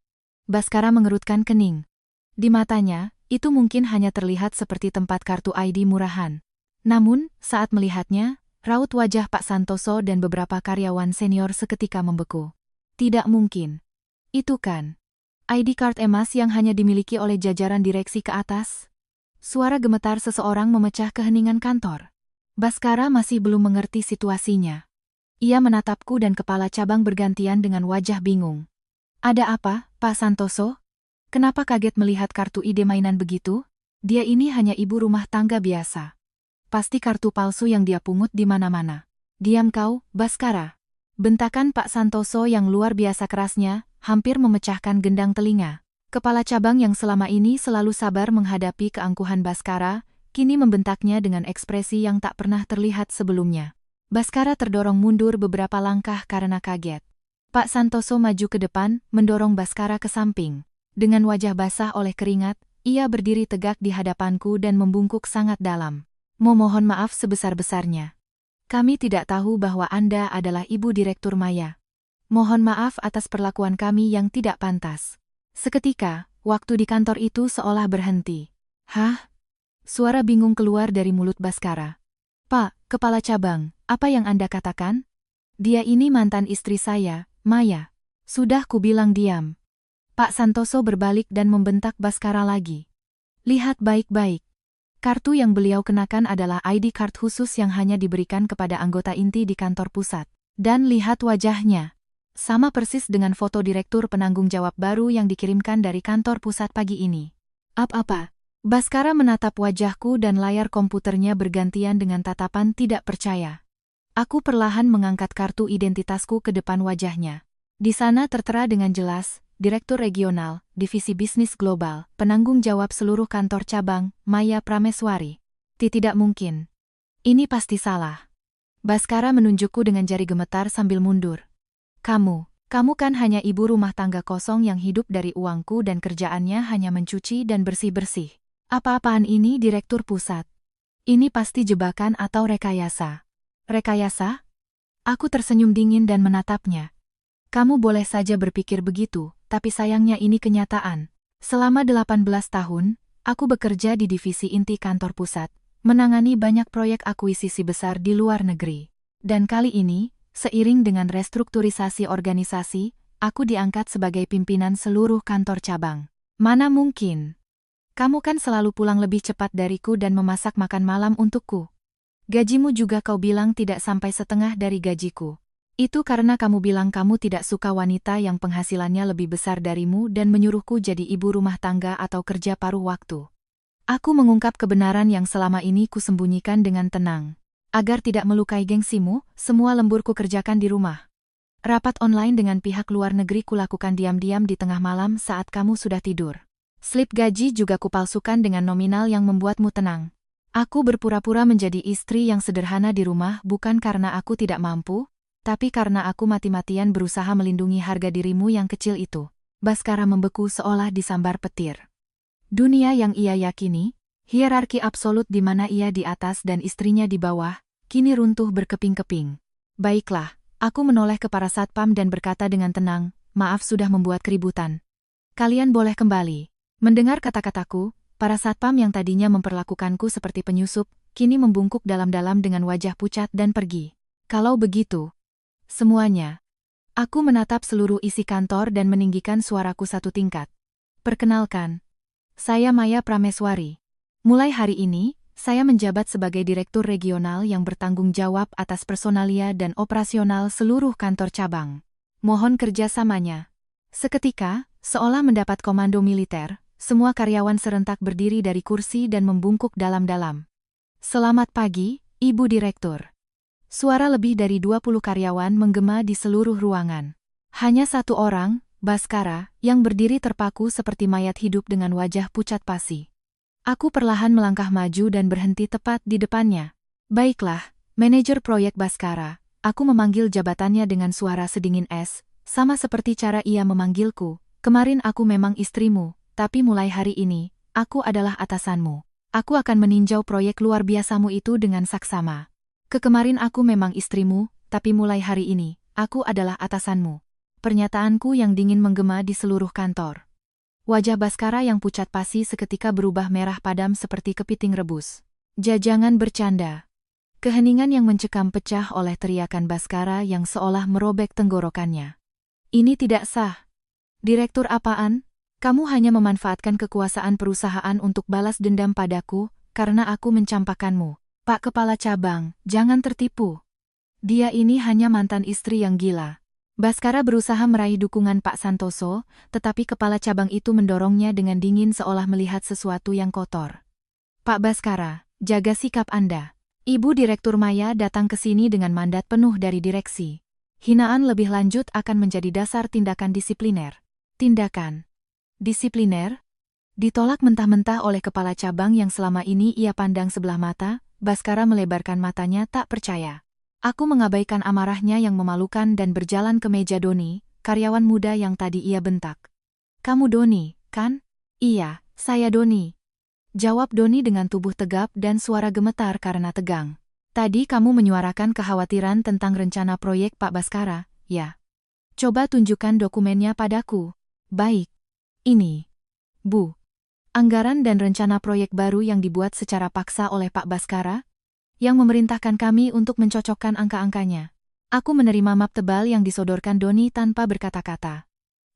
Baskara mengerutkan kening. Di matanya, itu mungkin hanya terlihat seperti tempat kartu ID murahan. Namun, saat melihatnya, raut wajah Pak Santoso dan beberapa karyawan senior seketika membeku. Tidak mungkin. Itu kan ID card emas yang hanya dimiliki oleh jajaran direksi ke atas. Suara gemetar seseorang memecah keheningan kantor. Baskara masih belum mengerti situasinya. Ia menatapku dan kepala cabang bergantian dengan wajah bingung. Ada apa, Pak Santoso? Kenapa kaget melihat kartu ID mainan begitu? Dia ini hanya ibu rumah tangga biasa. Pasti kartu palsu yang dia pungut di mana-mana. Diam kau, Baskara. Bentakan Pak Santoso yang luar biasa kerasnya, hampir memecahkan gendang telinga. Kepala cabang yang selama ini selalu sabar menghadapi keangkuhan Baskara, kini membentaknya dengan ekspresi yang tak pernah terlihat sebelumnya. Baskara terdorong mundur beberapa langkah karena kaget. Pak Santoso maju ke depan, mendorong Baskara ke samping. Dengan wajah basah oleh keringat, ia berdiri tegak di hadapanku dan membungkuk sangat dalam. Mohon maaf sebesar-besarnya. Kami tidak tahu bahwa Anda adalah ibu direktur Maya. Mohon maaf atas perlakuan kami yang tidak pantas. Seketika, waktu di kantor itu seolah berhenti. Hah? Suara bingung keluar dari mulut Baskara. Pak, kepala cabang, apa yang Anda katakan? Dia ini mantan istri saya, Maya. Sudah kubilang diam. Pak Santoso berbalik dan membentak Baskara lagi. Lihat baik-baik. Kartu yang beliau kenakan adalah ID card khusus yang hanya diberikan kepada anggota inti di kantor pusat. Dan lihat wajahnya. Sama persis dengan foto direktur penanggung jawab baru yang dikirimkan dari kantor pusat pagi ini. Apa? Baskara menatap wajahku dan layar komputernya bergantian dengan tatapan tidak percaya. Aku perlahan mengangkat kartu identitasku ke depan wajahnya. Di sana tertera dengan jelas, Direktur Regional, Divisi Bisnis Global, penanggung jawab seluruh kantor cabang, Maya Prameswari. Tidak mungkin. Ini pasti salah. Baskara menunjukku dengan jari gemetar sambil mundur. Kamu kan hanya ibu rumah tangga kosong yang hidup dari uangku dan kerjaannya hanya mencuci dan bersih-bersih. Apa-apaan ini Direktur Pusat? Ini pasti jebakan atau rekayasa. Rekayasa? Aku tersenyum dingin dan menatapnya. Kamu boleh saja berpikir begitu, tapi sayangnya ini kenyataan. Selama 18 tahun, aku bekerja di divisi inti kantor pusat, menangani banyak proyek akuisisi besar di luar negeri. Dan kali ini, seiring dengan restrukturisasi organisasi, aku diangkat sebagai pimpinan seluruh kantor cabang. Mana mungkin? Kamu kan selalu pulang lebih cepat dariku dan memasak makan malam untukku. Gajimu juga kau bilang tidak sampai setengah dari gajiku. Itu karena kamu bilang kamu tidak suka wanita yang penghasilannya lebih besar darimu dan menyuruhku jadi ibu rumah tangga atau kerja paruh waktu. Aku mengungkap kebenaran yang selama ini kusembunyikan dengan tenang. Agar tidak melukai gengsimu, semua lembur kukerjakan di rumah. Rapat online dengan pihak luar negeri kulakukan diam-diam di tengah malam saat kamu sudah tidur. Slip gaji juga kupalsukan dengan nominal yang membuatmu tenang. Aku berpura-pura menjadi istri yang sederhana di rumah bukan karena aku tidak mampu, tapi karena aku mati-matian berusaha melindungi harga dirimu yang kecil itu. Baskara membeku seolah disambar petir. Dunia yang ia yakini, hierarki absolut di mana ia di atas dan istrinya di bawah, kini runtuh berkeping-keping. Baiklah, aku menoleh ke para satpam dan berkata dengan tenang, maaf sudah membuat keributan. Kalian boleh kembali. Mendengar kata-kataku, para satpam yang tadinya memperlakukanku seperti penyusup, kini membungkuk dalam-dalam dengan wajah pucat dan pergi. Kalau begitu, semuanya. Aku menatap seluruh isi kantor dan meninggikan suaraku satu tingkat. Perkenalkan, saya Maya Prameswari. Mulai hari ini, saya menjabat sebagai Direktur Regional yang bertanggung jawab atas personalia dan operasional seluruh kantor cabang. Mohon kerjasamanya. Seketika, seolah mendapat komando militer, semua karyawan serentak berdiri dari kursi dan membungkuk dalam-dalam. Selamat pagi, Ibu Direktur. Suara lebih dari 20 karyawan menggema di seluruh ruangan. Hanya satu orang, Baskara, yang berdiri terpaku seperti mayat hidup dengan wajah pucat pasi. Aku perlahan melangkah maju dan berhenti tepat di depannya. Baiklah, manajer proyek Baskara, aku memanggil jabatannya dengan suara sedingin es, sama seperti cara ia memanggilku. Kemarin aku memang istrimu, tapi mulai hari ini, aku adalah atasanmu. Aku akan meninjau proyek luar biasamu itu dengan saksama. Kemarin aku memang istrimu, tapi mulai hari ini, aku adalah atasanmu. Pernyataanku yang dingin menggema di seluruh kantor. Wajah Baskara yang pucat pasi seketika berubah merah padam seperti kepiting rebus. Jangan bercanda. Keheningan yang mencekam pecah oleh teriakan Baskara yang seolah merobek tenggorokannya. Ini tidak sah. Direktur apaan? Kamu hanya memanfaatkan kekuasaan perusahaan untuk balas dendam padaku, karena aku mencampakkanmu. Pak Kepala Cabang, jangan tertipu. Dia ini hanya mantan istri yang gila. Baskara berusaha meraih dukungan Pak Santoso, tetapi Kepala Cabang itu mendorongnya dengan dingin seolah melihat sesuatu yang kotor. Pak Baskara, jaga sikap Anda. Ibu Direktur Maya datang ke sini dengan mandat penuh dari direksi. Hinaan lebih lanjut akan menjadi dasar tindakan disipliner. Tindakan disipliner? Ditolak mentah-mentah oleh Kepala Cabang yang selama ini ia pandang sebelah mata. Baskara melebarkan matanya tak percaya. Aku mengabaikan amarahnya yang memalukan dan berjalan ke meja Doni, karyawan muda yang tadi ia bentak. Kamu Doni, kan? Iya, saya Doni. Jawab Doni dengan tubuh tegap dan suara gemetar karena tegang. Tadi kamu menyuarakan kekhawatiran tentang rencana proyek Pak Baskara, ya? Coba tunjukkan dokumennya padaku. Baik. Ini. Bu. Anggaran dan rencana proyek baru yang dibuat secara paksa oleh Pak Baskara, yang memerintahkan kami untuk mencocokkan angka-angkanya. Aku menerima map tebal yang disodorkan Doni tanpa berkata-kata.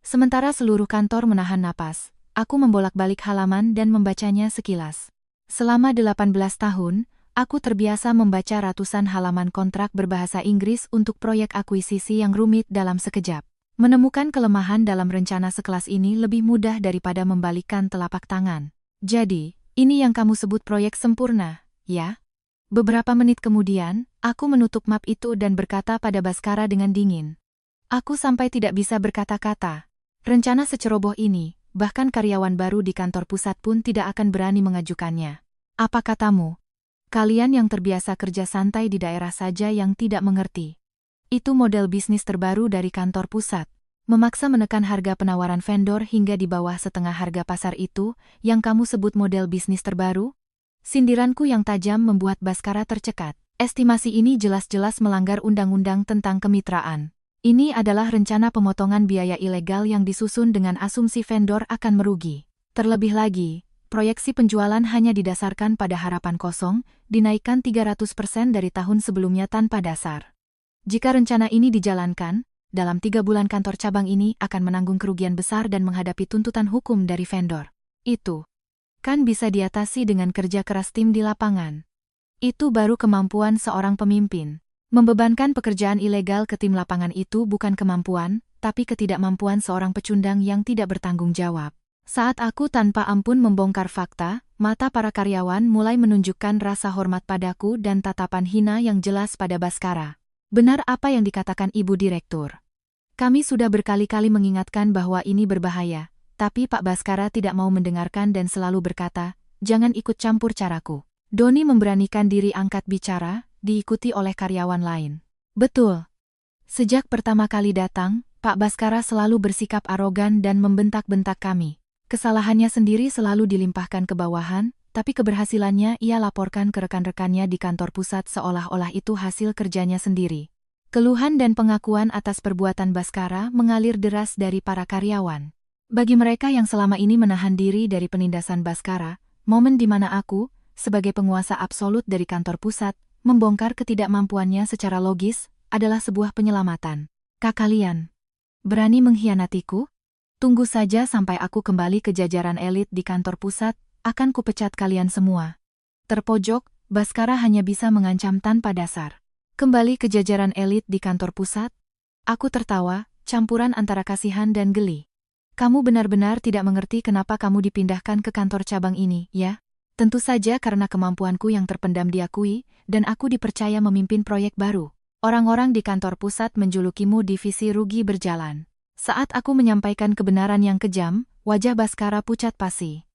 Sementara seluruh kantor menahan napas, aku membolak-balik halaman dan membacanya sekilas. Selama 18 tahun, aku terbiasa membaca ratusan halaman kontrak berbahasa Inggris untuk proyek akuisisi yang rumit dalam sekejap. Menemukan kelemahan dalam rencana sekelas ini lebih mudah daripada membalikkan telapak tangan. Jadi, ini yang kamu sebut proyek sempurna, ya? Beberapa menit kemudian, aku menutup map itu dan berkata pada Baskara dengan dingin. Aku sampai tidak bisa berkata-kata. Rencana seceroboh ini, bahkan karyawan baru di kantor pusat pun tidak akan berani mengajukannya. Apa katamu? Kalian yang terbiasa kerja santai di daerah saja yang tidak mengerti. Itu model bisnis terbaru dari kantor pusat. Memaksa menekan harga penawaran vendor hingga di bawah setengah harga pasar itu, yang kamu sebut model bisnis terbaru? Sindiranku yang tajam membuat Baskara tercekat. Estimasi ini jelas-jelas melanggar undang-undang tentang kemitraan. Ini adalah rencana pemotongan biaya ilegal yang disusun dengan asumsi vendor akan merugi. Terlebih lagi, proyeksi penjualan hanya didasarkan pada harapan kosong, dinaikkan 300% dari tahun sebelumnya tanpa dasar. Jika rencana ini dijalankan, dalam 3 bulan kantor cabang ini akan menanggung kerugian besar dan menghadapi tuntutan hukum dari vendor. Itu kan bisa diatasi dengan kerja keras tim di lapangan. Itu baru kemampuan seorang pemimpin. Membebankan pekerjaan ilegal ke tim lapangan itu bukan kemampuan, tapi ketidakmampuan seorang pecundang yang tidak bertanggung jawab. Saat aku tanpa ampun membongkar fakta, mata para karyawan mulai menunjukkan rasa hormat padaku dan tatapan hina yang jelas pada Baskara. Benar apa yang dikatakan Ibu Direktur. Kami sudah berkali-kali mengingatkan bahwa ini berbahaya, tapi Pak Baskara tidak mau mendengarkan dan selalu berkata, jangan ikut campur caraku. Doni memberanikan diri angkat bicara, diikuti oleh karyawan lain. Betul. Sejak pertama kali datang, Pak Baskara selalu bersikap arogan dan membentak-bentak kami. Kesalahannya sendiri selalu dilimpahkan ke bawahan, tapi keberhasilannya ia laporkan ke rekan-rekannya di kantor pusat seolah-olah itu hasil kerjanya sendiri. Keluhan dan pengakuan atas perbuatan Baskara mengalir deras dari para karyawan. Bagi mereka yang selama ini menahan diri dari penindasan Bhaskara, momen di mana aku, sebagai penguasa absolut dari kantor pusat, membongkar ketidakmampuannya secara logis, adalah sebuah penyelamatan. Kalian berani mengkhianatiku? Tunggu saja sampai aku kembali ke jajaran elit di kantor pusat, akan kupecat kalian semua. Terpojok, Bhaskara hanya bisa mengancam tanpa dasar. Kembali ke jajaran elit di kantor pusat? Aku tertawa, campuran antara kasihan dan geli. Kamu benar-benar tidak mengerti kenapa kamu dipindahkan ke kantor cabang ini, ya? Tentu saja karena kemampuanku yang terpendam diakui, dan aku dipercaya memimpin proyek baru. Orang-orang di kantor pusat menjulukimu divisi rugi berjalan. Saat aku menyampaikan kebenaran yang kejam, wajah Bhaskara pucat pasi.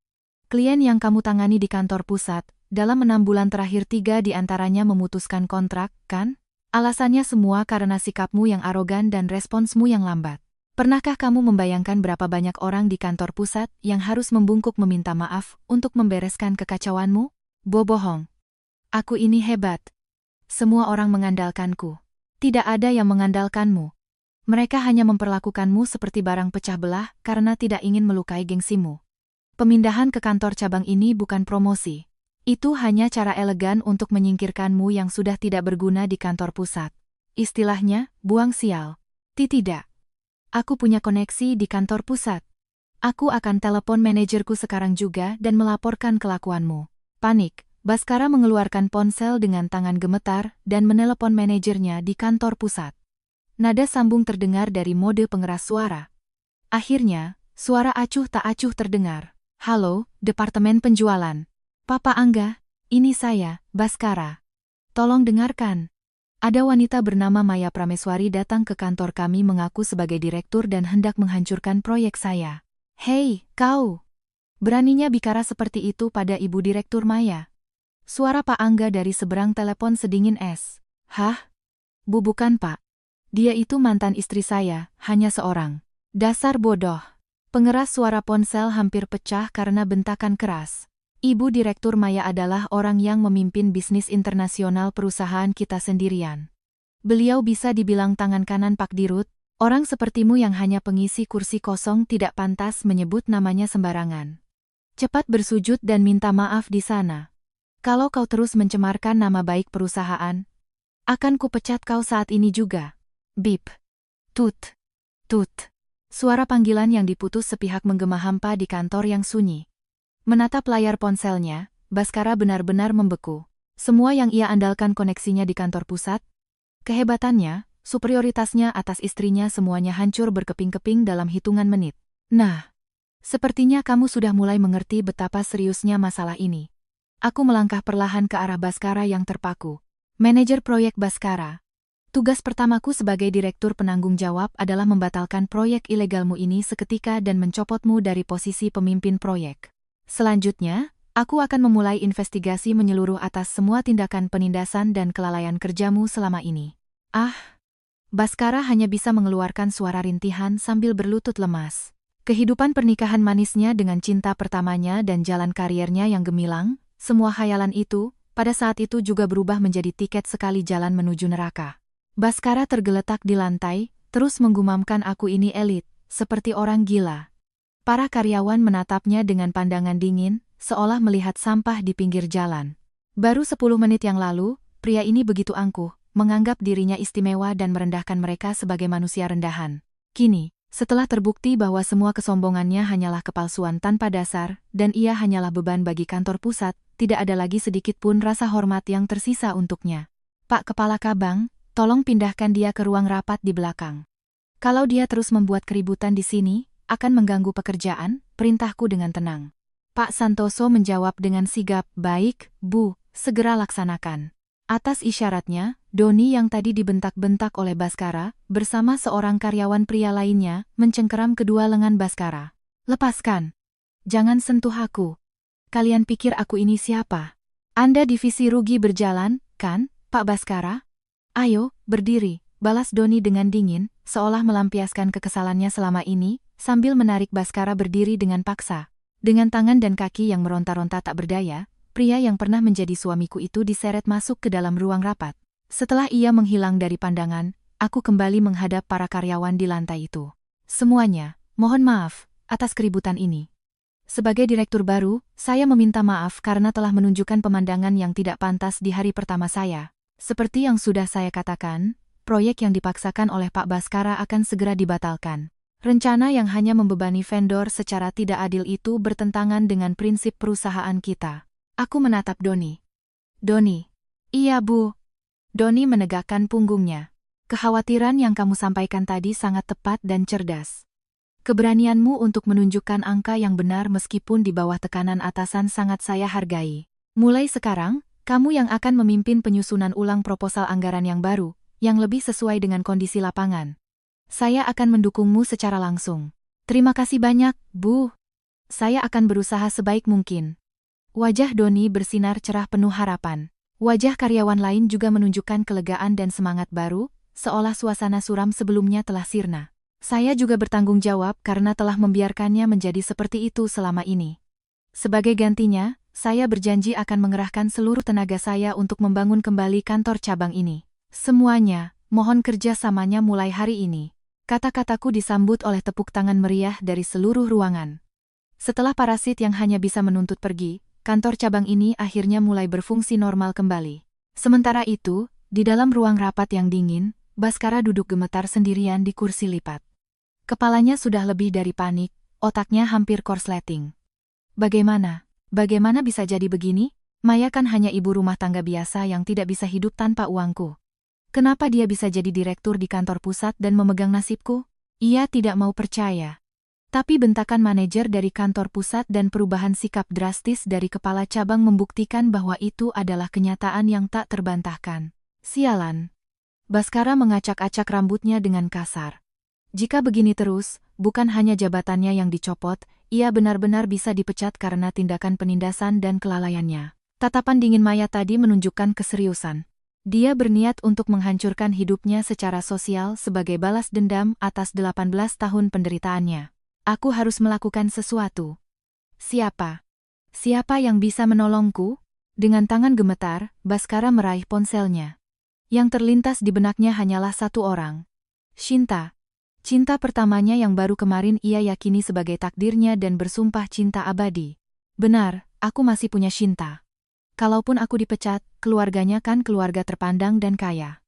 Klien yang kamu tangani di kantor pusat, dalam 6 bulan terakhir 3 di antaranya memutuskan kontrak, kan? Alasannya semua karena sikapmu yang arogan dan responsmu yang lambat. Pernahkah kamu membayangkan berapa banyak orang di kantor pusat yang harus membungkuk meminta maaf untuk membereskan kekacauanmu? Bohong. Aku ini hebat. Semua orang mengandalkanku. Tidak ada yang mengandalkanmu. Mereka hanya memperlakukanmu seperti barang pecah belah karena tidak ingin melukai gengsimu. Pemindahan ke kantor cabang ini bukan promosi. Itu hanya cara elegan untuk menyingkirkanmu yang sudah tidak berguna di kantor pusat. Istilahnya, buang sial. Tidak. Aku punya koneksi di kantor pusat. Aku akan telepon manajerku sekarang juga dan melaporkan kelakuanmu. Panik, Bhaskara mengeluarkan ponsel dengan tangan gemetar dan menelepon manajernya di kantor pusat. Nada sambung terdengar dari mode pengeras suara. Akhirnya, suara acuh tak acuh terdengar. Halo, Departemen Penjualan. Papa Angga, ini saya, Bhaskara. Tolong dengarkan. Ada wanita bernama Maya Prameswari datang ke kantor kami mengaku sebagai direktur dan hendak menghancurkan proyek saya. Hei, kau! Beraninya bicara seperti itu pada Ibu Direktur Maya. Suara Pak Angga dari seberang telepon sedingin es. Hah? Bukan Pak. Dia itu mantan istri saya, hanya seorang. Dasar bodoh. Pengeras suara ponsel hampir pecah karena bentakan keras. Ibu Direktur Maya adalah orang yang memimpin bisnis internasional perusahaan kita sendirian. Beliau bisa dibilang tangan kanan Pak Dirut, orang sepertimu yang hanya pengisi kursi kosong tidak pantas menyebut namanya sembarangan. Cepat bersujud dan minta maaf di sana. Kalau kau terus mencemarkan nama baik perusahaan, akan kupecat kau saat ini juga. Bip. Tut. Tut. Suara panggilan yang diputus sepihak menggema hampa di kantor yang sunyi. Menatap layar ponselnya, Bhaskara benar-benar membeku. Semua yang ia andalkan koneksinya di kantor pusat, kehebatannya, superioritasnya atas istrinya semuanya hancur berkeping-keping dalam hitungan menit. Nah, sepertinya kamu sudah mulai mengerti betapa seriusnya masalah ini. Aku melangkah perlahan ke arah Bhaskara yang terpaku. Manajer proyek Bhaskara. Tugas pertamaku sebagai direktur penanggung jawab adalah membatalkan proyek ilegalmu ini seketika dan mencopotmu dari posisi pemimpin proyek. Selanjutnya, aku akan memulai investigasi menyeluruh atas semua tindakan penindasan dan kelalaian kerjamu selama ini. Ah! Bhaskara hanya bisa mengeluarkan suara rintihan sambil berlutut lemas. Kehidupan pernikahan manisnya dengan cinta pertamanya dan jalan kariernya yang gemilang, semua khayalan itu, pada saat itu juga berubah menjadi tiket sekali jalan menuju neraka. Bhaskara tergeletak di lantai, terus menggumamkan aku ini elit, seperti orang gila. Para karyawan menatapnya dengan pandangan dingin, seolah melihat sampah di pinggir jalan. Baru 10 menit yang lalu, pria ini begitu angkuh, menganggap dirinya istimewa dan merendahkan mereka sebagai manusia rendahan. Kini, setelah terbukti bahwa semua kesombongannya hanyalah kepalsuan tanpa dasar, dan ia hanyalah beban bagi kantor pusat, tidak ada lagi sedikit pun rasa hormat yang tersisa untuknya. Pak Kepala Kabang, tolong pindahkan dia ke ruang rapat di belakang. Kalau dia terus membuat keributan di sini, akan mengganggu pekerjaan, perintahku dengan tenang. Pak Santoso menjawab dengan sigap, baik, Bu, segera laksanakan. Atas isyaratnya, Doni yang tadi dibentak-bentak oleh Bhaskara, bersama seorang karyawan pria lainnya, mencengkeram kedua lengan Bhaskara. Lepaskan. Jangan sentuh aku. Kalian pikir aku ini siapa? Anda divisi rugi berjalan, kan, Pak Bhaskara? Ayo, berdiri, balas Doni dengan dingin, seolah melampiaskan kekesalannya selama ini, sambil menarik Bhaskara berdiri dengan paksa. Dengan tangan dan kaki yang meronta-ronta tak berdaya, pria yang pernah menjadi suamiku itu diseret masuk ke dalam ruang rapat. Setelah ia menghilang dari pandangan, aku kembali menghadap para karyawan di lantai itu. Semuanya, mohon maaf, atas keributan ini. Sebagai direktur baru, saya meminta maaf karena telah menunjukkan pemandangan yang tidak pantas di hari pertama saya. Seperti yang sudah saya katakan, proyek yang dipaksakan oleh Pak Baskara akan segera dibatalkan. Rencana yang hanya membebani vendor secara tidak adil itu bertentangan dengan prinsip perusahaan kita. Aku menatap Doni. Doni. Iya, Bu. Doni menegakkan punggungnya. Kekhawatiran yang kamu sampaikan tadi sangat tepat dan cerdas. Keberanianmu untuk menunjukkan angka yang benar meskipun di bawah tekanan atasan sangat saya hargai. Mulai sekarang, kamu yang akan memimpin penyusunan ulang proposal anggaran yang baru, yang lebih sesuai dengan kondisi lapangan. Saya akan mendukungmu secara langsung. Terima kasih banyak, Bu. Saya akan berusaha sebaik mungkin. Wajah Doni bersinar cerah penuh harapan. Wajah karyawan lain juga menunjukkan kelegaan dan semangat baru, seolah suasana suram sebelumnya telah sirna. Saya juga bertanggung jawab karena telah membiarkannya menjadi seperti itu selama ini. Sebagai gantinya, saya berjanji akan mengerahkan seluruh tenaga saya untuk membangun kembali kantor cabang ini. Semuanya, mohon kerjasamanya mulai hari ini. Kata-kataku disambut oleh tepuk tangan meriah dari seluruh ruangan. Setelah parasit yang hanya bisa menuntut pergi, kantor cabang ini akhirnya mulai berfungsi normal kembali. Sementara itu, di dalam ruang rapat yang dingin, Baskara duduk gemetar sendirian di kursi lipat. Kepalanya sudah lebih dari panik, otaknya hampir korsleting. Bagaimana bisa jadi begini? Maya kan hanya ibu rumah tangga biasa yang tidak bisa hidup tanpa uangku. Kenapa dia bisa jadi direktur di kantor pusat dan memegang nasibku? Ia tidak mau percaya. Tapi bentakan manajer dari kantor pusat dan perubahan sikap drastis dari kepala cabang membuktikan bahwa itu adalah kenyataan yang tak terbantahkan. Sialan. Baskara mengacak-acak rambutnya dengan kasar. Jika begini terus, bukan hanya jabatannya yang dicopot, ia benar-benar bisa dipecat karena tindakan penindasan dan kelalaiannya. Tatapan dingin Maya tadi menunjukkan keseriusan. Dia berniat untuk menghancurkan hidupnya secara sosial sebagai balas dendam atas 18 tahun penderitaannya. Aku harus melakukan sesuatu. Siapa? Siapa yang bisa menolongku? Dengan tangan gemetar, Baskara meraih ponselnya. Yang terlintas di benaknya hanyalah satu orang. Shinta. Cinta pertamanya yang baru kemarin ia yakini sebagai takdirnya dan bersumpah cinta abadi. Benar, aku masih punya Shinta. Kalaupun aku dipecat, keluarganya kan keluarga terpandang dan kaya.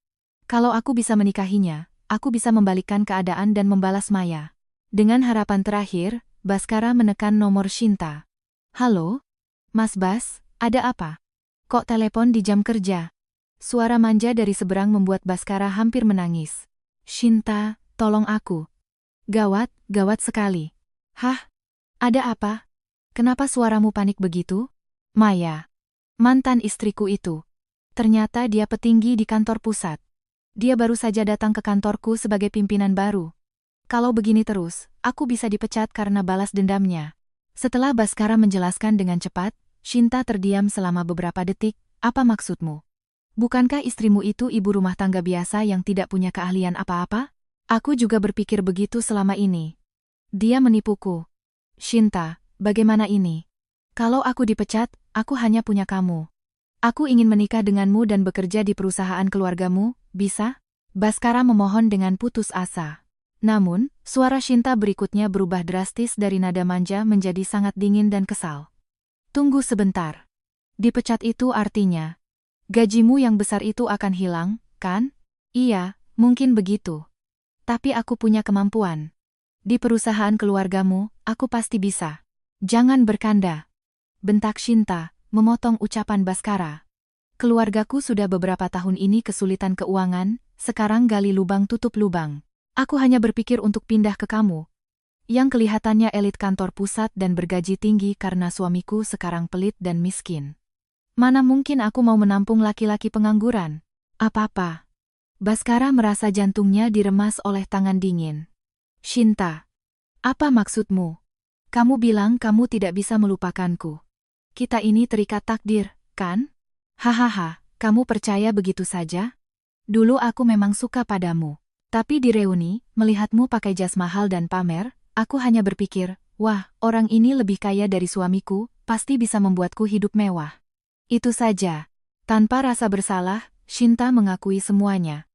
Kalau aku bisa menikahinya, aku bisa membalikkan keadaan dan membalas Maya. Dengan harapan terakhir, Baskara menekan nomor Shinta. Halo? Mas Bas, ada apa? Kok telepon di jam kerja? Suara manja dari seberang membuat Baskara hampir menangis. Shinta, tolong aku. Gawat sekali. Hah? Ada apa? Kenapa suaramu panik begitu? Maya. Mantan istriku itu. Ternyata dia petinggi di kantor pusat. Dia baru saja datang ke kantorku sebagai pimpinan baru. Kalau begini terus, aku bisa dipecat karena balas dendamnya. Setelah Baskara menjelaskan dengan cepat, Shinta terdiam selama beberapa detik. Apa maksudmu? Bukankah istrimu itu ibu rumah tangga biasa yang tidak punya keahlian apa-apa? Aku juga berpikir begitu selama ini. Dia menipuku. Shinta, bagaimana ini? Kalau aku dipecat, aku hanya punya kamu. Aku ingin menikah denganmu dan bekerja di perusahaan keluargamu, bisa? Baskara memohon dengan putus asa. Namun, suara Shinta berikutnya berubah drastis dari nada manja menjadi sangat dingin dan kesal. Tunggu sebentar. Dipecat itu artinya, gajimu yang besar itu akan hilang, kan? Iya, mungkin begitu. Tapi aku punya kemampuan. Di perusahaan keluargamu, aku pasti bisa. Jangan bercanda. Bentak Shinta, memotong ucapan Baskara. Keluargaku sudah beberapa tahun ini kesulitan keuangan, sekarang gali lubang tutup lubang. Aku hanya berpikir untuk pindah ke kamu. Yang kelihatannya elit kantor pusat dan bergaji tinggi karena suamiku sekarang pelit dan miskin. Mana mungkin aku mau menampung laki-laki pengangguran? Apa-apa. Baskara merasa jantungnya diremas oleh tangan dingin. Shinta. Apa maksudmu? Kamu bilang kamu tidak bisa melupakanku. Kita ini terikat takdir, kan? Hahaha, kamu percaya begitu saja? Dulu aku memang suka padamu. Tapi di reuni, melihatmu pakai jas mahal dan pamer, aku hanya berpikir, wah, orang ini lebih kaya dari suamiku, pasti bisa membuatku hidup mewah. Itu saja. Tanpa rasa bersalah, Shinta mengakui semuanya.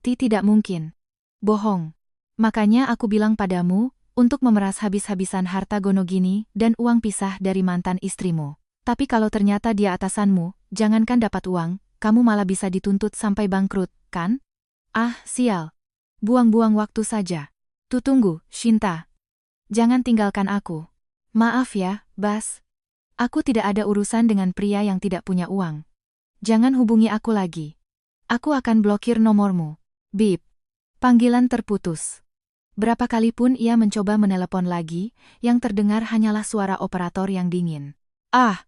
Tidak mungkin. Bohong. Makanya aku bilang padamu, untuk memeras habis-habisan harta Gonogini dan uang pisah dari mantan istrimu. Tapi kalau ternyata dia atasanmu, jangankan dapat uang, kamu malah bisa dituntut sampai bangkrut, kan? Ah, sial. Buang-buang waktu saja. Tunggu, Shinta. Jangan tinggalkan aku. Maaf ya, Bas. Aku tidak ada urusan dengan pria yang tidak punya uang. Jangan hubungi aku lagi. Aku akan blokir nomormu. Bip. Panggilan terputus. Berapa kali pun ia mencoba menelepon lagi, yang terdengar hanyalah suara operator yang dingin. Ah!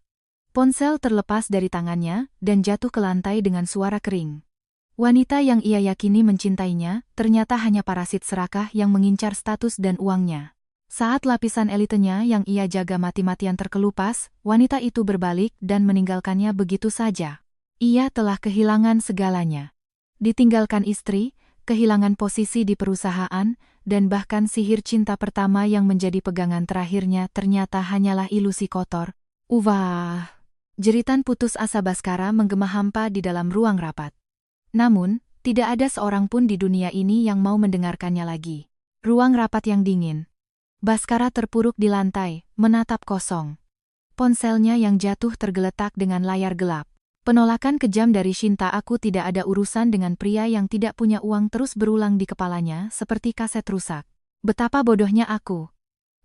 Ponsel terlepas dari tangannya dan jatuh ke lantai dengan suara kering. Wanita yang ia yakini mencintainya, ternyata hanya parasit serakah yang mengincar status dan uangnya. Saat lapisan elitenya yang ia jaga mati-matian terkelupas, wanita itu berbalik dan meninggalkannya begitu saja. Ia telah kehilangan segalanya. Ditinggalkan istri, kehilangan posisi di perusahaan, dan bahkan sihir cinta pertama yang menjadi pegangan terakhirnya ternyata hanyalah ilusi kotor. Wah! Jeritan putus asa Baskara menggema hampa di dalam ruang rapat. Namun, tidak ada seorang pun di dunia ini yang mau mendengarkannya lagi. Ruang rapat yang dingin. Baskara terpuruk di lantai, menatap kosong. Ponselnya yang jatuh tergeletak dengan layar gelap. Penolakan kejam dari Shinta, aku tidak ada urusan dengan pria yang tidak punya uang, terus berulang di kepalanya seperti kaset rusak. Betapa bodohnya aku.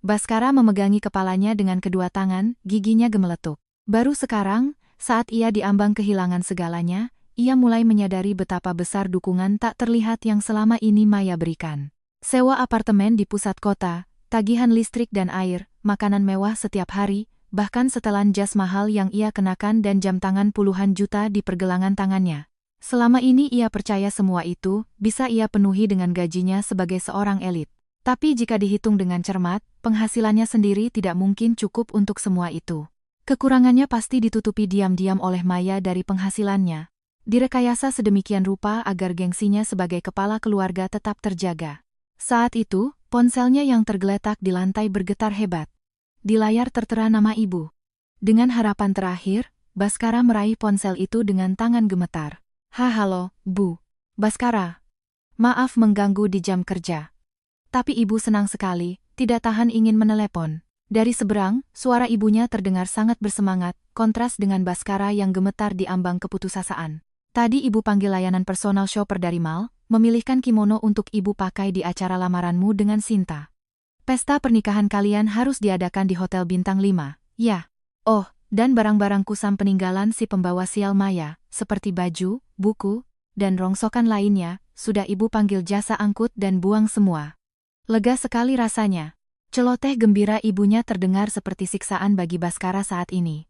Baskara memegangi kepalanya dengan kedua tangan, giginya gemeletuk. Baru sekarang, saat ia diambang kehilangan segalanya, ia mulai menyadari betapa besar dukungan tak terlihat yang selama ini Maya berikan. Sewa apartemen di pusat kota, tagihan listrik dan air, makanan mewah setiap hari, bahkan setelan jas mahal yang ia kenakan dan jam tangan puluhan juta di pergelangan tangannya. Selama ini ia percaya semua itu bisa ia penuhi dengan gajinya sebagai seorang elit. Tapi jika dihitung dengan cermat, penghasilannya sendiri tidak mungkin cukup untuk semua itu. Kekurangannya pasti ditutupi diam-diam oleh Maya dari penghasilannya. Direkayasa sedemikian rupa agar gengsinya sebagai kepala keluarga tetap terjaga. Saat itu, ponselnya yang tergeletak di lantai bergetar hebat. Di layar tertera nama ibu. Dengan harapan terakhir, Baskara meraih ponsel itu dengan tangan gemetar. Halo, Bu. Baskara. Maaf mengganggu di jam kerja. Tapi ibu senang sekali, tidak tahan ingin menelepon. Dari seberang, suara ibunya terdengar sangat bersemangat, kontras dengan Baskara yang gemetar di ambang keputusasaan. Tadi ibu panggil layanan personal shopper dari mall, memilihkan kimono untuk ibu pakai di acara lamaranmu dengan Shinta. Pesta pernikahan kalian harus diadakan di Hotel Bintang 5, ya. Oh, dan barang-barang kusam peninggalan si pembawa sial Maya, seperti baju, buku, dan rongsokan lainnya, sudah ibu panggil jasa angkut dan buang semua. Lega sekali rasanya. Celoteh gembira ibunya terdengar seperti siksaan bagi Baskara saat ini.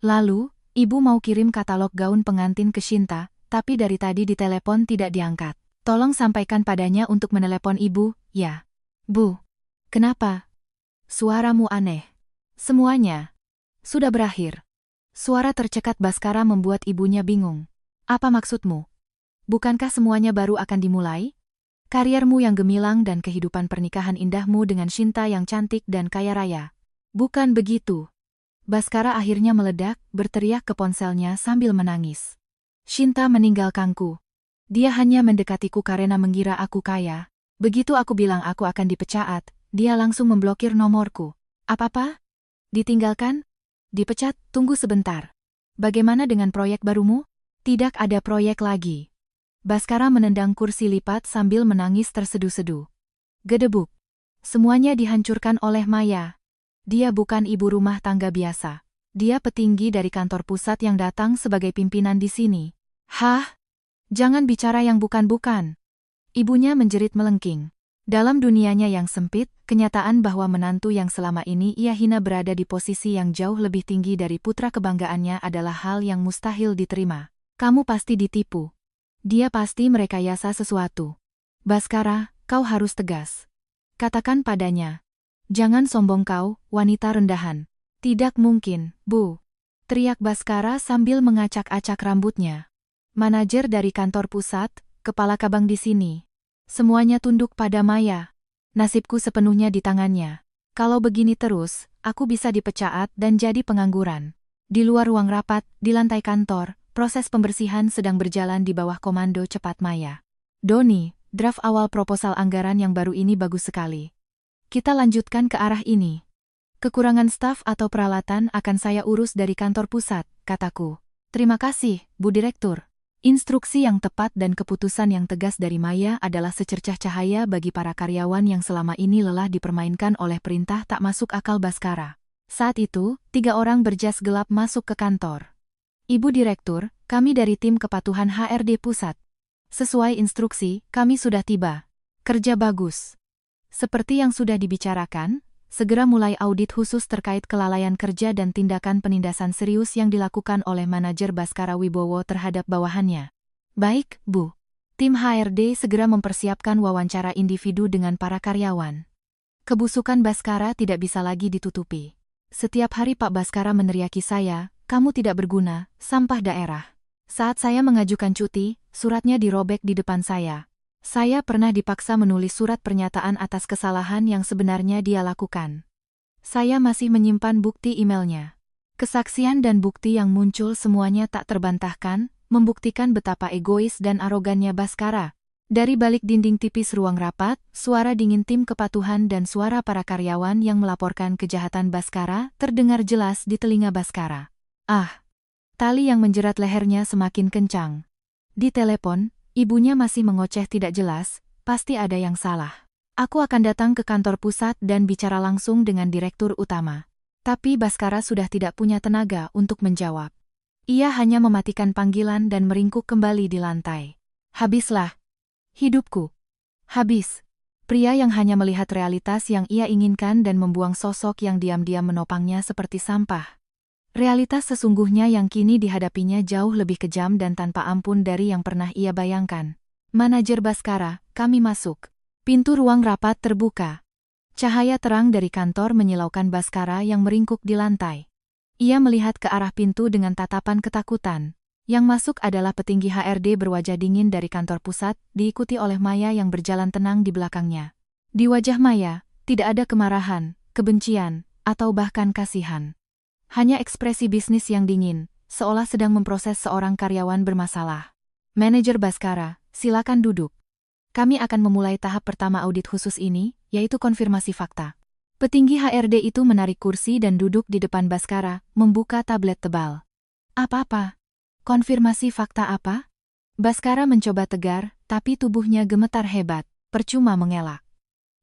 Lalu, ibu mau kirim katalog gaun pengantin ke Shinta, tapi dari tadi ditelepon tidak diangkat. Tolong sampaikan padanya untuk menelepon ibu, ya. Bu. Kenapa? Suaramu aneh. Semuanya sudah berakhir. Suara tercekat Baskara membuat ibunya bingung. Apa maksudmu? Bukankah semuanya baru akan dimulai? Kariermu yang gemilang dan kehidupan pernikahan indahmu dengan Shinta yang cantik dan kaya raya. Bukan begitu. Baskara akhirnya meledak, berteriak ke ponselnya sambil menangis. Shinta meninggalkanku. Dia hanya mendekatiku karena mengira aku kaya. Begitu aku bilang aku akan dipecat, dia langsung memblokir nomorku. Apa-apa? Ditinggalkan? Dipecat? Tunggu sebentar. Bagaimana dengan proyek barumu? Tidak ada proyek lagi. Baskara menendang kursi lipat sambil menangis terseduh-seduh. Gedebuk. Semuanya dihancurkan oleh Maya. Dia bukan ibu rumah tangga biasa. Dia petinggi dari kantor pusat yang datang sebagai pimpinan di sini. Hah? Jangan bicara yang bukan-bukan. Ibunya menjerit melengking. Dalam dunianya yang sempit, kenyataan bahwa menantu yang selama ini ia hina berada di posisi yang jauh lebih tinggi dari putra kebanggaannya adalah hal yang mustahil diterima. Kamu pasti ditipu. Dia pasti merekayasa sesuatu. Baskara, kau harus tegas. Katakan padanya. Jangan sombong kau, wanita rendahan. Tidak mungkin, Bu. Teriak Baskara sambil mengacak-acak rambutnya. Manajer dari kantor pusat, kepala cabang di sini. Semuanya tunduk pada Maya. Nasibku sepenuhnya di tangannya. Kalau begini terus, aku bisa dipecat dan jadi pengangguran. Di luar ruang rapat, di lantai kantor, proses pembersihan sedang berjalan di bawah komando cepat Maya. Doni, draft awal proposal anggaran yang baru ini bagus sekali. Kita lanjutkan ke arah ini. Kekurangan staf atau peralatan akan saya urus dari kantor pusat, kataku. Terima kasih, Bu Direktur. Instruksi yang tepat dan keputusan yang tegas dari Maya adalah secercah cahaya bagi para karyawan yang selama ini lelah dipermainkan oleh perintah tak masuk akal Bhaskara. Saat itu, 3 orang berjas gelap masuk ke kantor. Ibu Direktur, kami dari tim kepatuhan HRD Pusat. Sesuai instruksi, kami sudah tiba. Kerja bagus. Seperti yang sudah dibicarakan, segera mulai audit khusus terkait kelalaian kerja dan tindakan penindasan serius yang dilakukan oleh manajer Bhaskara Wibowo terhadap bawahannya. Baik, Bu. Tim HRD segera mempersiapkan wawancara individu dengan para karyawan. Kebusukan Bhaskara tidak bisa lagi ditutupi. Setiap hari Pak Bhaskara meneriaki saya, kamu tidak berguna, sampah daerah. Saat saya mengajukan cuti, suratnya dirobek di depan saya. Saya pernah dipaksa menulis surat pernyataan atas kesalahan yang sebenarnya dia lakukan. Saya masih menyimpan bukti emailnya. Kesaksian dan bukti yang muncul semuanya tak terbantahkan, membuktikan betapa egois dan arogannya Bhaskara. Dari balik dinding tipis ruang rapat, suara dingin tim kepatuhan dan suara para karyawan yang melaporkan kejahatan Bhaskara terdengar jelas di telinga Bhaskara. Ah! Tali yang menjerat lehernya semakin kencang. Di telepon, ibunya masih mengoceh tidak jelas, pasti ada yang salah. Aku akan datang ke kantor pusat dan bicara langsung dengan direktur utama. Tapi Bhaskara sudah tidak punya tenaga untuk menjawab. Ia hanya mematikan panggilan dan meringkuk kembali di lantai. Habislah hidupku. Habis. Pria yang hanya melihat realitas yang ia inginkan dan membuang sosok yang diam-diam menopangnya seperti sampah. Realitas sesungguhnya yang kini dihadapinya jauh lebih kejam dan tanpa ampun dari yang pernah ia bayangkan. Manajer Bhaskara, kami masuk. Pintu ruang rapat terbuka. Cahaya terang dari kantor menyilaukan Bhaskara yang meringkuk di lantai. Ia melihat ke arah pintu dengan tatapan ketakutan. Yang masuk adalah petinggi HRD berwajah dingin dari kantor pusat, diikuti oleh Maya yang berjalan tenang di belakangnya. Di wajah Maya, tidak ada kemarahan, kebencian, atau bahkan kasihan. Hanya ekspresi bisnis yang dingin, seolah sedang memproses seorang karyawan bermasalah. Manajer Bhaskara, silakan duduk. Kami akan memulai tahap pertama audit khusus ini, yaitu konfirmasi fakta. Petinggi HRD itu menarik kursi dan duduk di depan Bhaskara, membuka tablet tebal. Apa-apa? Konfirmasi fakta apa? Bhaskara mencoba tegar, tapi tubuhnya gemetar hebat, percuma mengelak.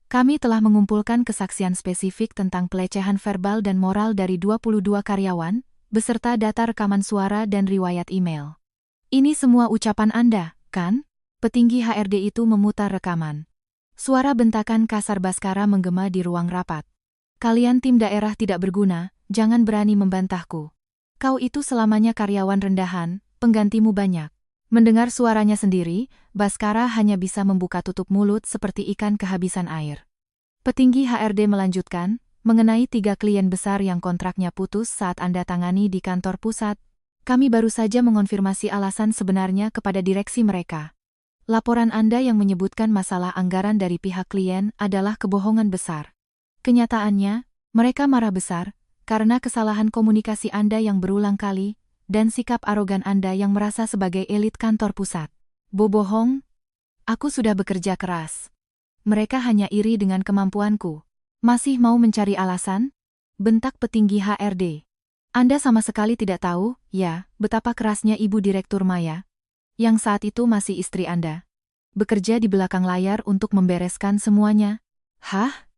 Kami telah mengumpulkan kesaksian spesifik tentang pelecehan verbal dan moral dari 22 karyawan, beserta data rekaman suara dan riwayat email. Ini semua ucapan Anda, kan? Petinggi HRD itu memutar rekaman. Suara bentakan kasar Bhaskara menggema di ruang rapat. Kalian tim daerah tidak berguna, jangan berani membantahku. Kau itu selamanya karyawan rendahan, penggantimu banyak. Mendengar suaranya sendiri, Bhaskara hanya bisa membuka tutup mulut seperti ikan kehabisan air. Petinggi HRD melanjutkan, mengenai 3 klien besar yang kontraknya putus saat Anda tangani di kantor pusat, kami baru saja mengonfirmasi alasan sebenarnya kepada direksi mereka. Laporan Anda yang menyebutkan masalah anggaran dari pihak klien adalah kebohongan besar. Kenyataannya, mereka marah besar, karena kesalahan komunikasi Anda yang berulang kali, dan sikap arogan Anda yang merasa sebagai elit kantor pusat. Bohong? Aku sudah bekerja keras. Mereka hanya iri dengan kemampuanku. Masih mau mencari alasan? Bentak petinggi HRD. Anda sama sekali tidak tahu, ya, betapa kerasnya Ibu Direktur Maya, yang saat itu masih istri Anda, bekerja di belakang layar untuk membereskan semuanya. Hah?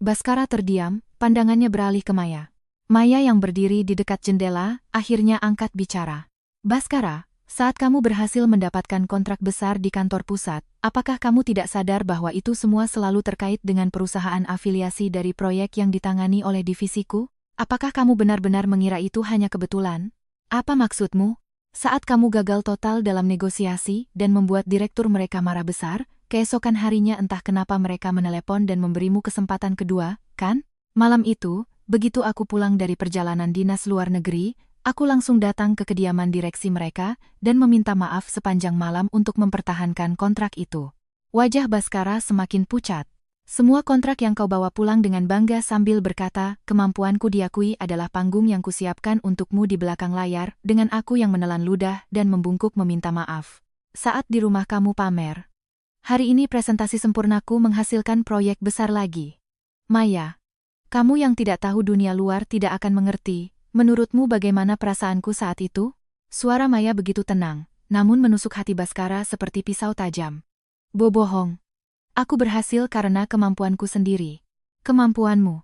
Bhaskara terdiam, pandangannya beralih ke Maya. Maya yang berdiri di dekat jendela, akhirnya angkat bicara. Bhaskara, saat kamu berhasil mendapatkan kontrak besar di kantor pusat, apakah kamu tidak sadar bahwa itu semua selalu terkait dengan perusahaan afiliasi dari proyek yang ditangani oleh divisiku? Apakah kamu benar-benar mengira itu hanya kebetulan? Apa maksudmu? Saat kamu gagal total dalam negosiasi dan membuat direktur mereka marah besar, keesokan harinya entah kenapa mereka menelepon dan memberimu kesempatan kedua, kan? Malam itu, begitu aku pulang dari perjalanan dinas luar negeri, aku langsung datang ke kediaman direksi mereka dan meminta maaf sepanjang malam untuk mempertahankan kontrak itu. Wajah Bhaskara semakin pucat. Semua kontrak yang kau bawa pulang dengan bangga sambil berkata, kemampuanku diakui adalah panggung yang kusiapkan untukmu di belakang layar, dengan aku yang menelan ludah dan membungkuk meminta maaf. Saat di rumah kamu pamer. Hari ini presentasi sempurnaku menghasilkan proyek besar lagi. Maya, kamu yang tidak tahu dunia luar tidak akan mengerti. Menurutmu bagaimana perasaanku saat itu? Suara Maya begitu tenang, namun menusuk hati Bhaskara seperti pisau tajam. Bohong. Aku berhasil karena kemampuanku sendiri. Kemampuanmu.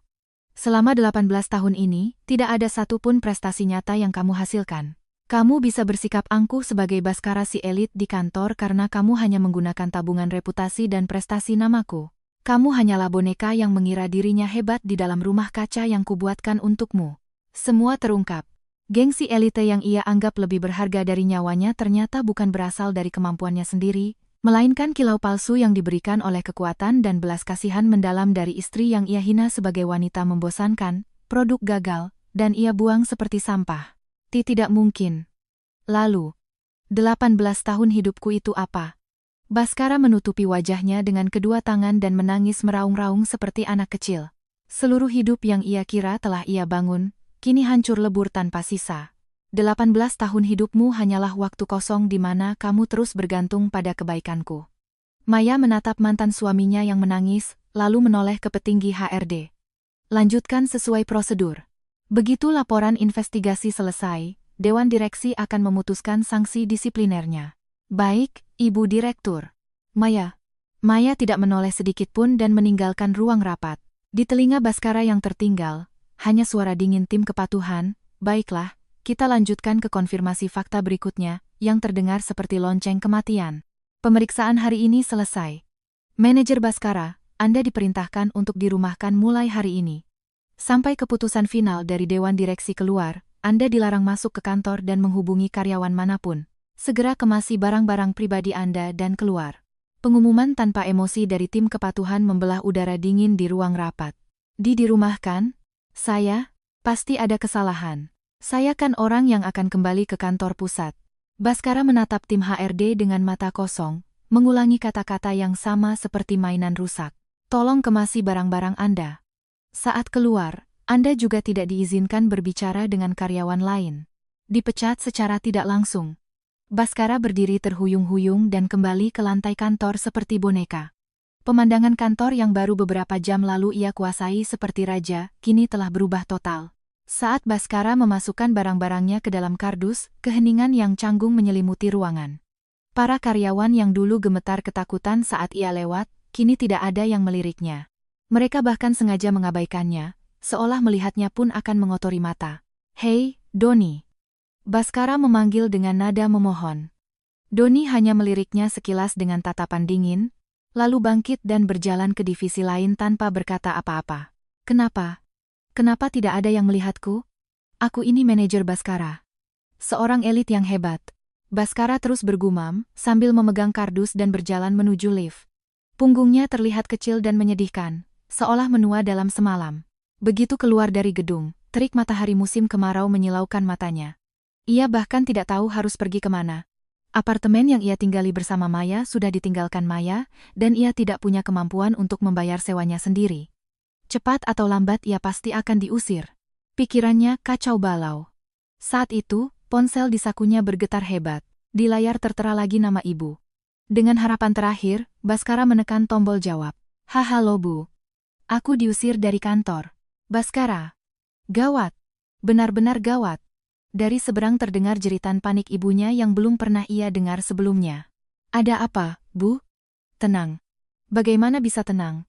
Selama 18 tahun ini, tidak ada satupun prestasi nyata yang kamu hasilkan. Kamu bisa bersikap angkuh sebagai Bhaskara si elit di kantor karena kamu hanya menggunakan tabungan reputasi dan prestasi namaku. Kamu hanyalah boneka yang mengira dirinya hebat di dalam rumah kaca yang kubuatkan untukmu. Semua terungkap. Gengsi elite yang ia anggap lebih berharga dari nyawanya ternyata bukan berasal dari kemampuannya sendiri, melainkan kilau palsu yang diberikan oleh kekuatan dan belas kasihan mendalam dari istri yang ia hina sebagai wanita membosankan, produk gagal, dan ia buang seperti sampah. Tidak mungkin. Lalu, 18 tahun hidupku itu apa? Bhaskara menutupi wajahnya dengan kedua tangan dan menangis meraung-raung seperti anak kecil. Seluruh hidup yang ia kira telah ia bangun, kini hancur lebur tanpa sisa. 18 tahun hidupmu hanyalah waktu kosong di mana kamu terus bergantung pada kebaikanku. Maya menatap mantan suaminya yang menangis, lalu menoleh ke petinggi HRD. Lanjutkan sesuai prosedur. Begitu laporan investigasi selesai, Dewan Direksi akan memutuskan sanksi disiplinernya. Baik, Ibu Direktur. Maya tidak menoleh sedikitpun dan meninggalkan ruang rapat. Di telinga Bhaskara yang tertinggal, hanya suara dingin tim kepatuhan. Baiklah, kita lanjutkan ke konfirmasi fakta berikutnya, yang terdengar seperti lonceng kematian. Pemeriksaan hari ini selesai. Manajer Bhaskara, Anda diperintahkan untuk dirumahkan mulai hari ini. Sampai keputusan final dari Dewan Direksi keluar, Anda dilarang masuk ke kantor dan menghubungi karyawan manapun. Segera kemasi barang-barang pribadi Anda dan keluar. Pengumuman tanpa emosi dari tim kepatuhan membelah udara dingin di ruang rapat. Dirumahkan? Saya? Pasti ada kesalahan. Saya kan orang yang akan kembali ke kantor pusat. Bhaskara menatap tim HRD dengan mata kosong, mengulangi kata-kata yang sama seperti mainan rusak. Tolong kemasi barang-barang Anda. Saat keluar, Anda juga tidak diizinkan berbicara dengan karyawan lain. Dipecat secara tidak langsung. Bhaskara berdiri terhuyung-huyung dan kembali ke lantai kantor seperti boneka. Pemandangan kantor yang baru beberapa jam lalu ia kuasai seperti raja, kini telah berubah total. Saat Bhaskara memasukkan barang-barangnya ke dalam kardus, keheningan yang canggung menyelimuti ruangan. Para karyawan yang dulu gemetar ketakutan saat ia lewat, kini tidak ada yang meliriknya. Mereka bahkan sengaja mengabaikannya, seolah melihatnya pun akan mengotori mata. Hei, Doni. Bhaskara memanggil dengan nada memohon. Doni hanya meliriknya sekilas dengan tatapan dingin, lalu bangkit dan berjalan ke divisi lain tanpa berkata apa-apa. Kenapa? Kenapa tidak ada yang melihatku? Aku ini manajer Bhaskara. Seorang elit yang hebat. Bhaskara terus bergumam, sambil memegang kardus dan berjalan menuju lift. Punggungnya terlihat kecil dan menyedihkan, seolah menua dalam semalam. Begitu keluar dari gedung, terik matahari musim kemarau menyilaukan matanya. Ia bahkan tidak tahu harus pergi kemana. Apartemen yang ia tinggali bersama Maya sudah ditinggalkan Maya, dan ia tidak punya kemampuan untuk membayar sewanya sendiri. Cepat atau lambat ia pasti akan diusir. Pikirannya kacau balau. Saat itu, ponsel di sakunya bergetar hebat. Di layar tertera lagi nama ibu. Dengan harapan terakhir, Bhaskara menekan tombol jawab. Halo Bu. Aku diusir dari kantor. Bhaskara. Gawat. Benar-benar gawat. Dari seberang terdengar jeritan panik ibunya yang belum pernah ia dengar sebelumnya. Ada apa, Bu? Tenang. Bagaimana bisa tenang?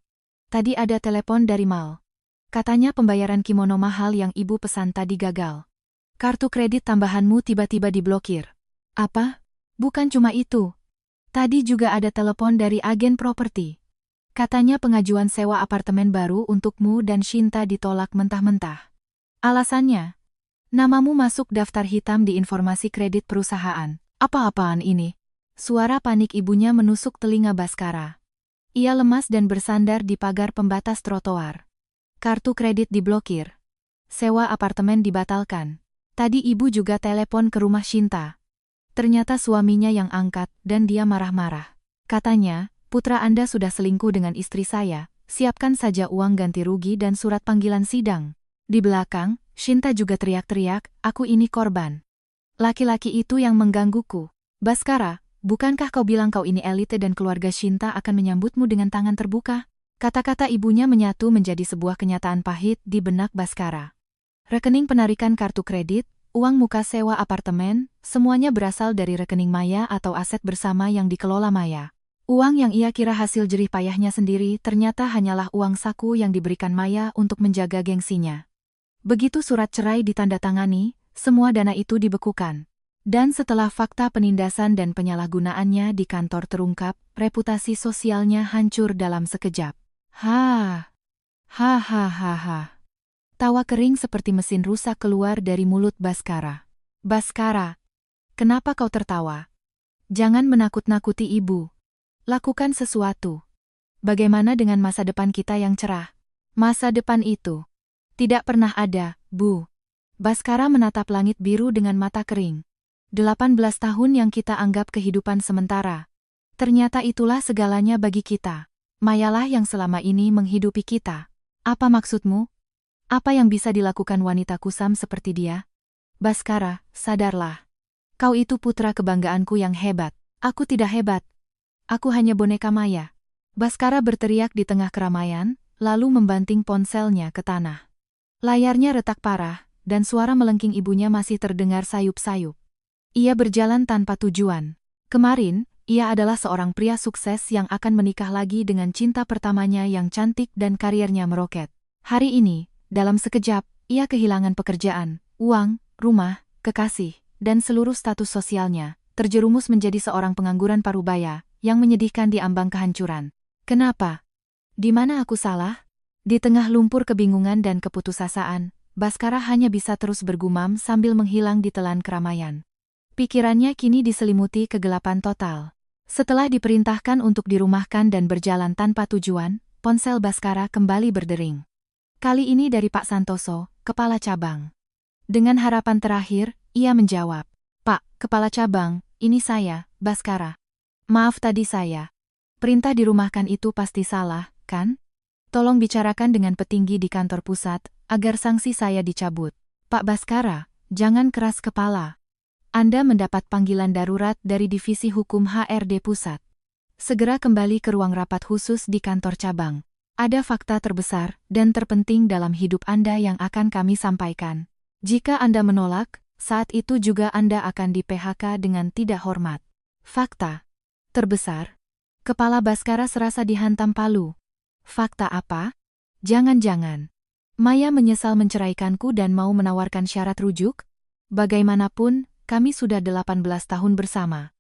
Tadi ada telepon dari Mal. Katanya pembayaran kimono mahal yang ibu pesan tadi gagal. Kartu kredit tambahanmu tiba-tiba diblokir. Apa? Bukan cuma itu. Tadi juga ada telepon dari agen properti. Katanya pengajuan sewa apartemen baru untukmu dan Shinta ditolak mentah-mentah. Alasannya? Namamu masuk daftar hitam di informasi kredit perusahaan. Apa-apaan ini? Suara panik ibunya menusuk telinga Bhaskara. Ia lemas dan bersandar di pagar pembatas trotoar. Kartu kredit diblokir. Sewa apartemen dibatalkan. Tadi ibu juga telepon ke rumah Shinta. Ternyata suaminya yang angkat dan dia marah-marah. Katanya, putra Anda sudah selingkuh dengan istri saya, siapkan saja uang ganti rugi dan surat panggilan sidang. Di belakang, Shinta juga teriak-teriak, aku ini korban. Laki-laki itu yang menggangguku. Bhaskara, bukankah kau bilang kau ini elite dan keluarga Shinta akan menyambutmu dengan tangan terbuka? Kata-kata ibunya menyatu menjadi sebuah kenyataan pahit di benak Baskara. Rekening penarikan kartu kredit, uang muka sewa apartemen, semuanya berasal dari rekening Maya atau aset bersama yang dikelola Maya. Uang yang ia kira hasil jerih payahnya sendiri ternyata hanyalah uang saku yang diberikan Maya untuk menjaga gengsinya. Begitu surat cerai ditandatangani, semua dana itu dibekukan. Dan setelah fakta penindasan dan penyalahgunaannya di kantor terungkap, reputasi sosialnya hancur dalam sekejap. Hahaha. Tawa kering seperti mesin rusak keluar dari mulut Baskara. Baskara, kenapa kau tertawa? Jangan menakut-nakuti ibu. Lakukan sesuatu. Bagaimana dengan masa depan kita yang cerah? Masa depan itu tidak pernah ada, Bu. Baskara menatap langit biru dengan mata kering. 18 tahun yang kita anggap kehidupan sementara. Ternyata itulah segalanya bagi kita. Mayalah yang selama ini menghidupi kita. Apa maksudmu? Apa yang bisa dilakukan wanita kusam seperti dia? Baskara, sadarlah. Kau itu putra kebanggaanku yang hebat. Aku tidak hebat. Aku hanya boneka Maya. Baskara berteriak di tengah keramaian, lalu membanting ponselnya ke tanah. Layarnya retak parah, dan suara melengking ibunya masih terdengar sayup-sayup. Ia berjalan tanpa tujuan. Kemarin, ia adalah seorang pria sukses yang akan menikah lagi dengan cinta pertamanya yang cantik dan karirnya meroket. Hari ini, dalam sekejap, ia kehilangan pekerjaan, uang, rumah, kekasih, dan seluruh status sosialnya, terjerumus menjadi seorang pengangguran parubaya, yang menyedihkan di ambang kehancuran. Kenapa? Di mana aku salah? Di tengah lumpur kebingungan dan keputusasaan, Baskara hanya bisa terus bergumam sambil menghilang di telan keramaian. Pikirannya kini diselimuti kegelapan total. Setelah diperintahkan untuk dirumahkan dan berjalan tanpa tujuan, ponsel Baskara kembali berdering. Kali ini dari Pak Santoso, Kepala Cabang. Dengan harapan terakhir, ia menjawab, "Pak, Kepala Cabang, ini saya, Baskara. Maaf tadi saya. Perintah dirumahkan itu pasti salah, kan? Tolong bicarakan dengan petinggi di kantor pusat, agar sanksi saya dicabut." "Pak Baskara, jangan keras kepala. Anda mendapat panggilan darurat dari Divisi Hukum HRD Pusat. Segera kembali ke ruang rapat khusus di kantor cabang. Ada fakta terbesar dan terpenting dalam hidup Anda yang akan kami sampaikan. Jika Anda menolak, saat itu juga Anda akan di-PHK dengan tidak hormat." Fakta terbesar? Kepala Baskara serasa dihantam palu. Fakta apa? Jangan-jangan Maya menyesal menceraikanku dan mau menawarkan syarat rujuk? Bagaimanapun, kami sudah 18 tahun bersama.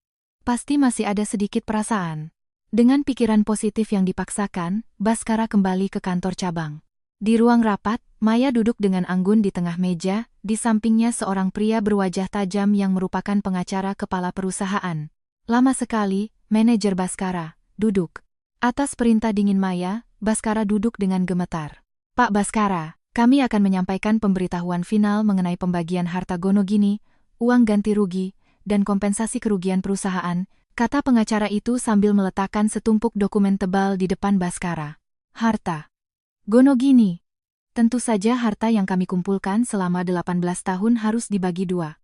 Pasti masih ada sedikit perasaan. Dengan pikiran positif yang dipaksakan, Baskara kembali ke kantor cabang. Di ruang rapat, Maya duduk dengan anggun di tengah meja, di sampingnya seorang pria berwajah tajam yang merupakan pengacara kepala perusahaan. Lama sekali, manajer Baskara, duduk. Atas perintah dingin Maya, Baskara duduk dengan gemetar. "Pak Baskara, kami akan menyampaikan pemberitahuan final mengenai pembagian harta Gonogini, uang ganti rugi, dan kompensasi kerugian perusahaan," kata pengacara itu sambil meletakkan setumpuk dokumen tebal di depan Baskara. "Harta Gonogini? Tentu saja harta yang kami kumpulkan selama 18 tahun harus dibagi dua.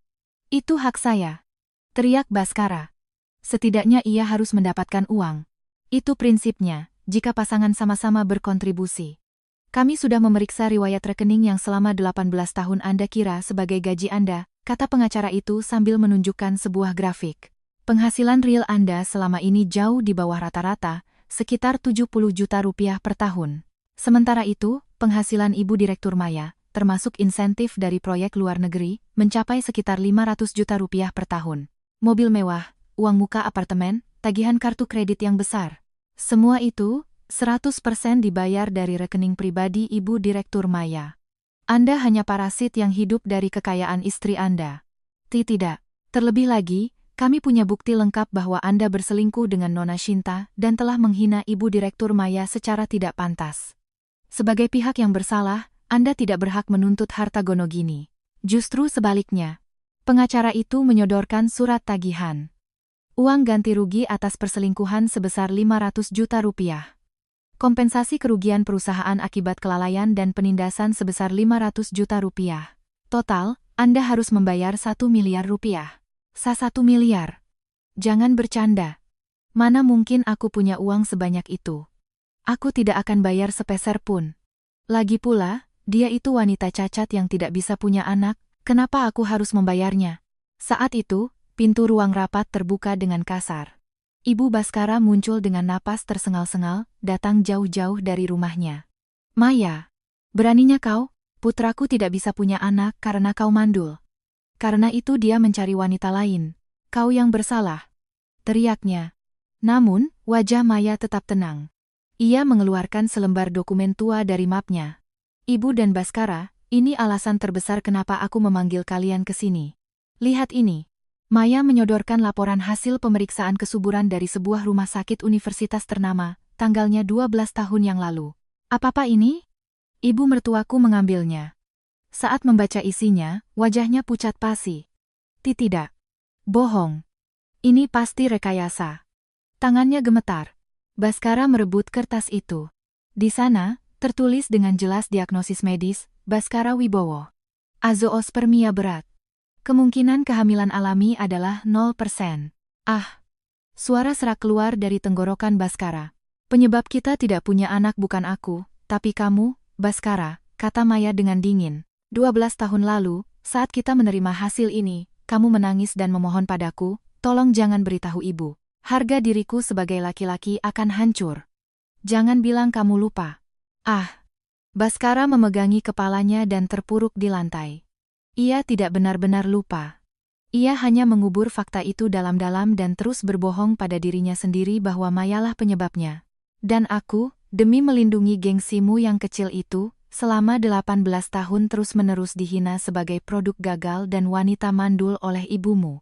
Itu hak saya," teriak Baskara. "Setidaknya ia harus mendapatkan uang. Itu prinsipnya, jika pasangan sama-sama berkontribusi. Kami sudah memeriksa riwayat rekening yang selama 18 tahun Anda kira sebagai gaji Anda," kata pengacara itu sambil menunjukkan sebuah grafik. "Penghasilan real Anda selama ini jauh di bawah rata-rata, sekitar 70 juta rupiah per tahun. Sementara itu, penghasilan Ibu Direktur Maya, termasuk insentif dari proyek luar negeri, mencapai sekitar 500 juta rupiah per tahun. Mobil mewah, uang muka apartemen, tagihan kartu kredit yang besar. Semua itu, 100% dibayar dari rekening pribadi Ibu Direktur Maya. Anda hanya parasit yang hidup dari kekayaan istri Anda." Tidak. Terlebih lagi, kami punya bukti lengkap bahwa Anda berselingkuh dengan Nona Shinta dan telah menghina Ibu Direktur Maya secara tidak pantas. Sebagai pihak yang bersalah, Anda tidak berhak menuntut harta Gonogini. Justru sebaliknya. Pengacara itu menyodorkan surat tagihan. Uang ganti rugi atas perselingkuhan sebesar 500 juta rupiah. Kompensasi kerugian perusahaan akibat kelalaian dan penindasan sebesar 500 juta rupiah. Total, Anda harus membayar 1 miliar rupiah. 1 miliar? Jangan bercanda. Mana mungkin aku punya uang sebanyak itu? Aku tidak akan bayar sepeser pun. Lagi pula, dia itu wanita cacat yang tidak bisa punya anak, kenapa aku harus membayarnya? Saat itu, pintu ruang rapat terbuka dengan kasar. Ibu Baskara muncul dengan napas tersengal-sengal, datang jauh-jauh dari rumahnya. Maya, beraninya kau? Putraku tidak bisa punya anak karena kau mandul. Karena itu dia mencari wanita lain. Kau yang bersalah, teriaknya. Namun, wajah Maya tetap tenang. Ia mengeluarkan selembar dokumen tua dari mapnya. Ibu dan Baskara, ini alasan terbesar kenapa aku memanggil kalian ke sini. Lihat ini. Maya menyodorkan laporan hasil pemeriksaan kesuburan dari sebuah rumah sakit universitas ternama, tanggalnya 12 tahun yang lalu. Apa ini? Ibu mertuaku mengambilnya. Saat membaca isinya, wajahnya pucat pasi. Tidak. Bohong. Ini pasti rekayasa. Tangannya gemetar. Baskara merebut kertas itu. Di sana, tertulis dengan jelas diagnosis medis, Baskara Wibowo. Azoospermia berat. Kemungkinan kehamilan alami adalah 0%. Ah! Suara serak keluar dari tenggorokan Baskara. Penyebab kita tidak punya anak bukan aku, tapi kamu, Baskara, kata Maya dengan dingin. 12 tahun lalu, saat kita menerima hasil ini, kamu menangis dan memohon padaku, tolong jangan beritahu ibu. Harga diriku sebagai laki-laki akan hancur. Jangan bilang kamu lupa. Ah! Baskara memegangi kepalanya dan terpuruk di lantai. Ia tidak benar-benar lupa. Ia hanya mengubur fakta itu dalam-dalam dan terus berbohong pada dirinya sendiri bahwa Mayalah penyebabnya. Dan aku, demi melindungi gengsimu yang kecil itu, selama 18 tahun terus-menerus dihina sebagai produk gagal dan wanita mandul oleh ibumu.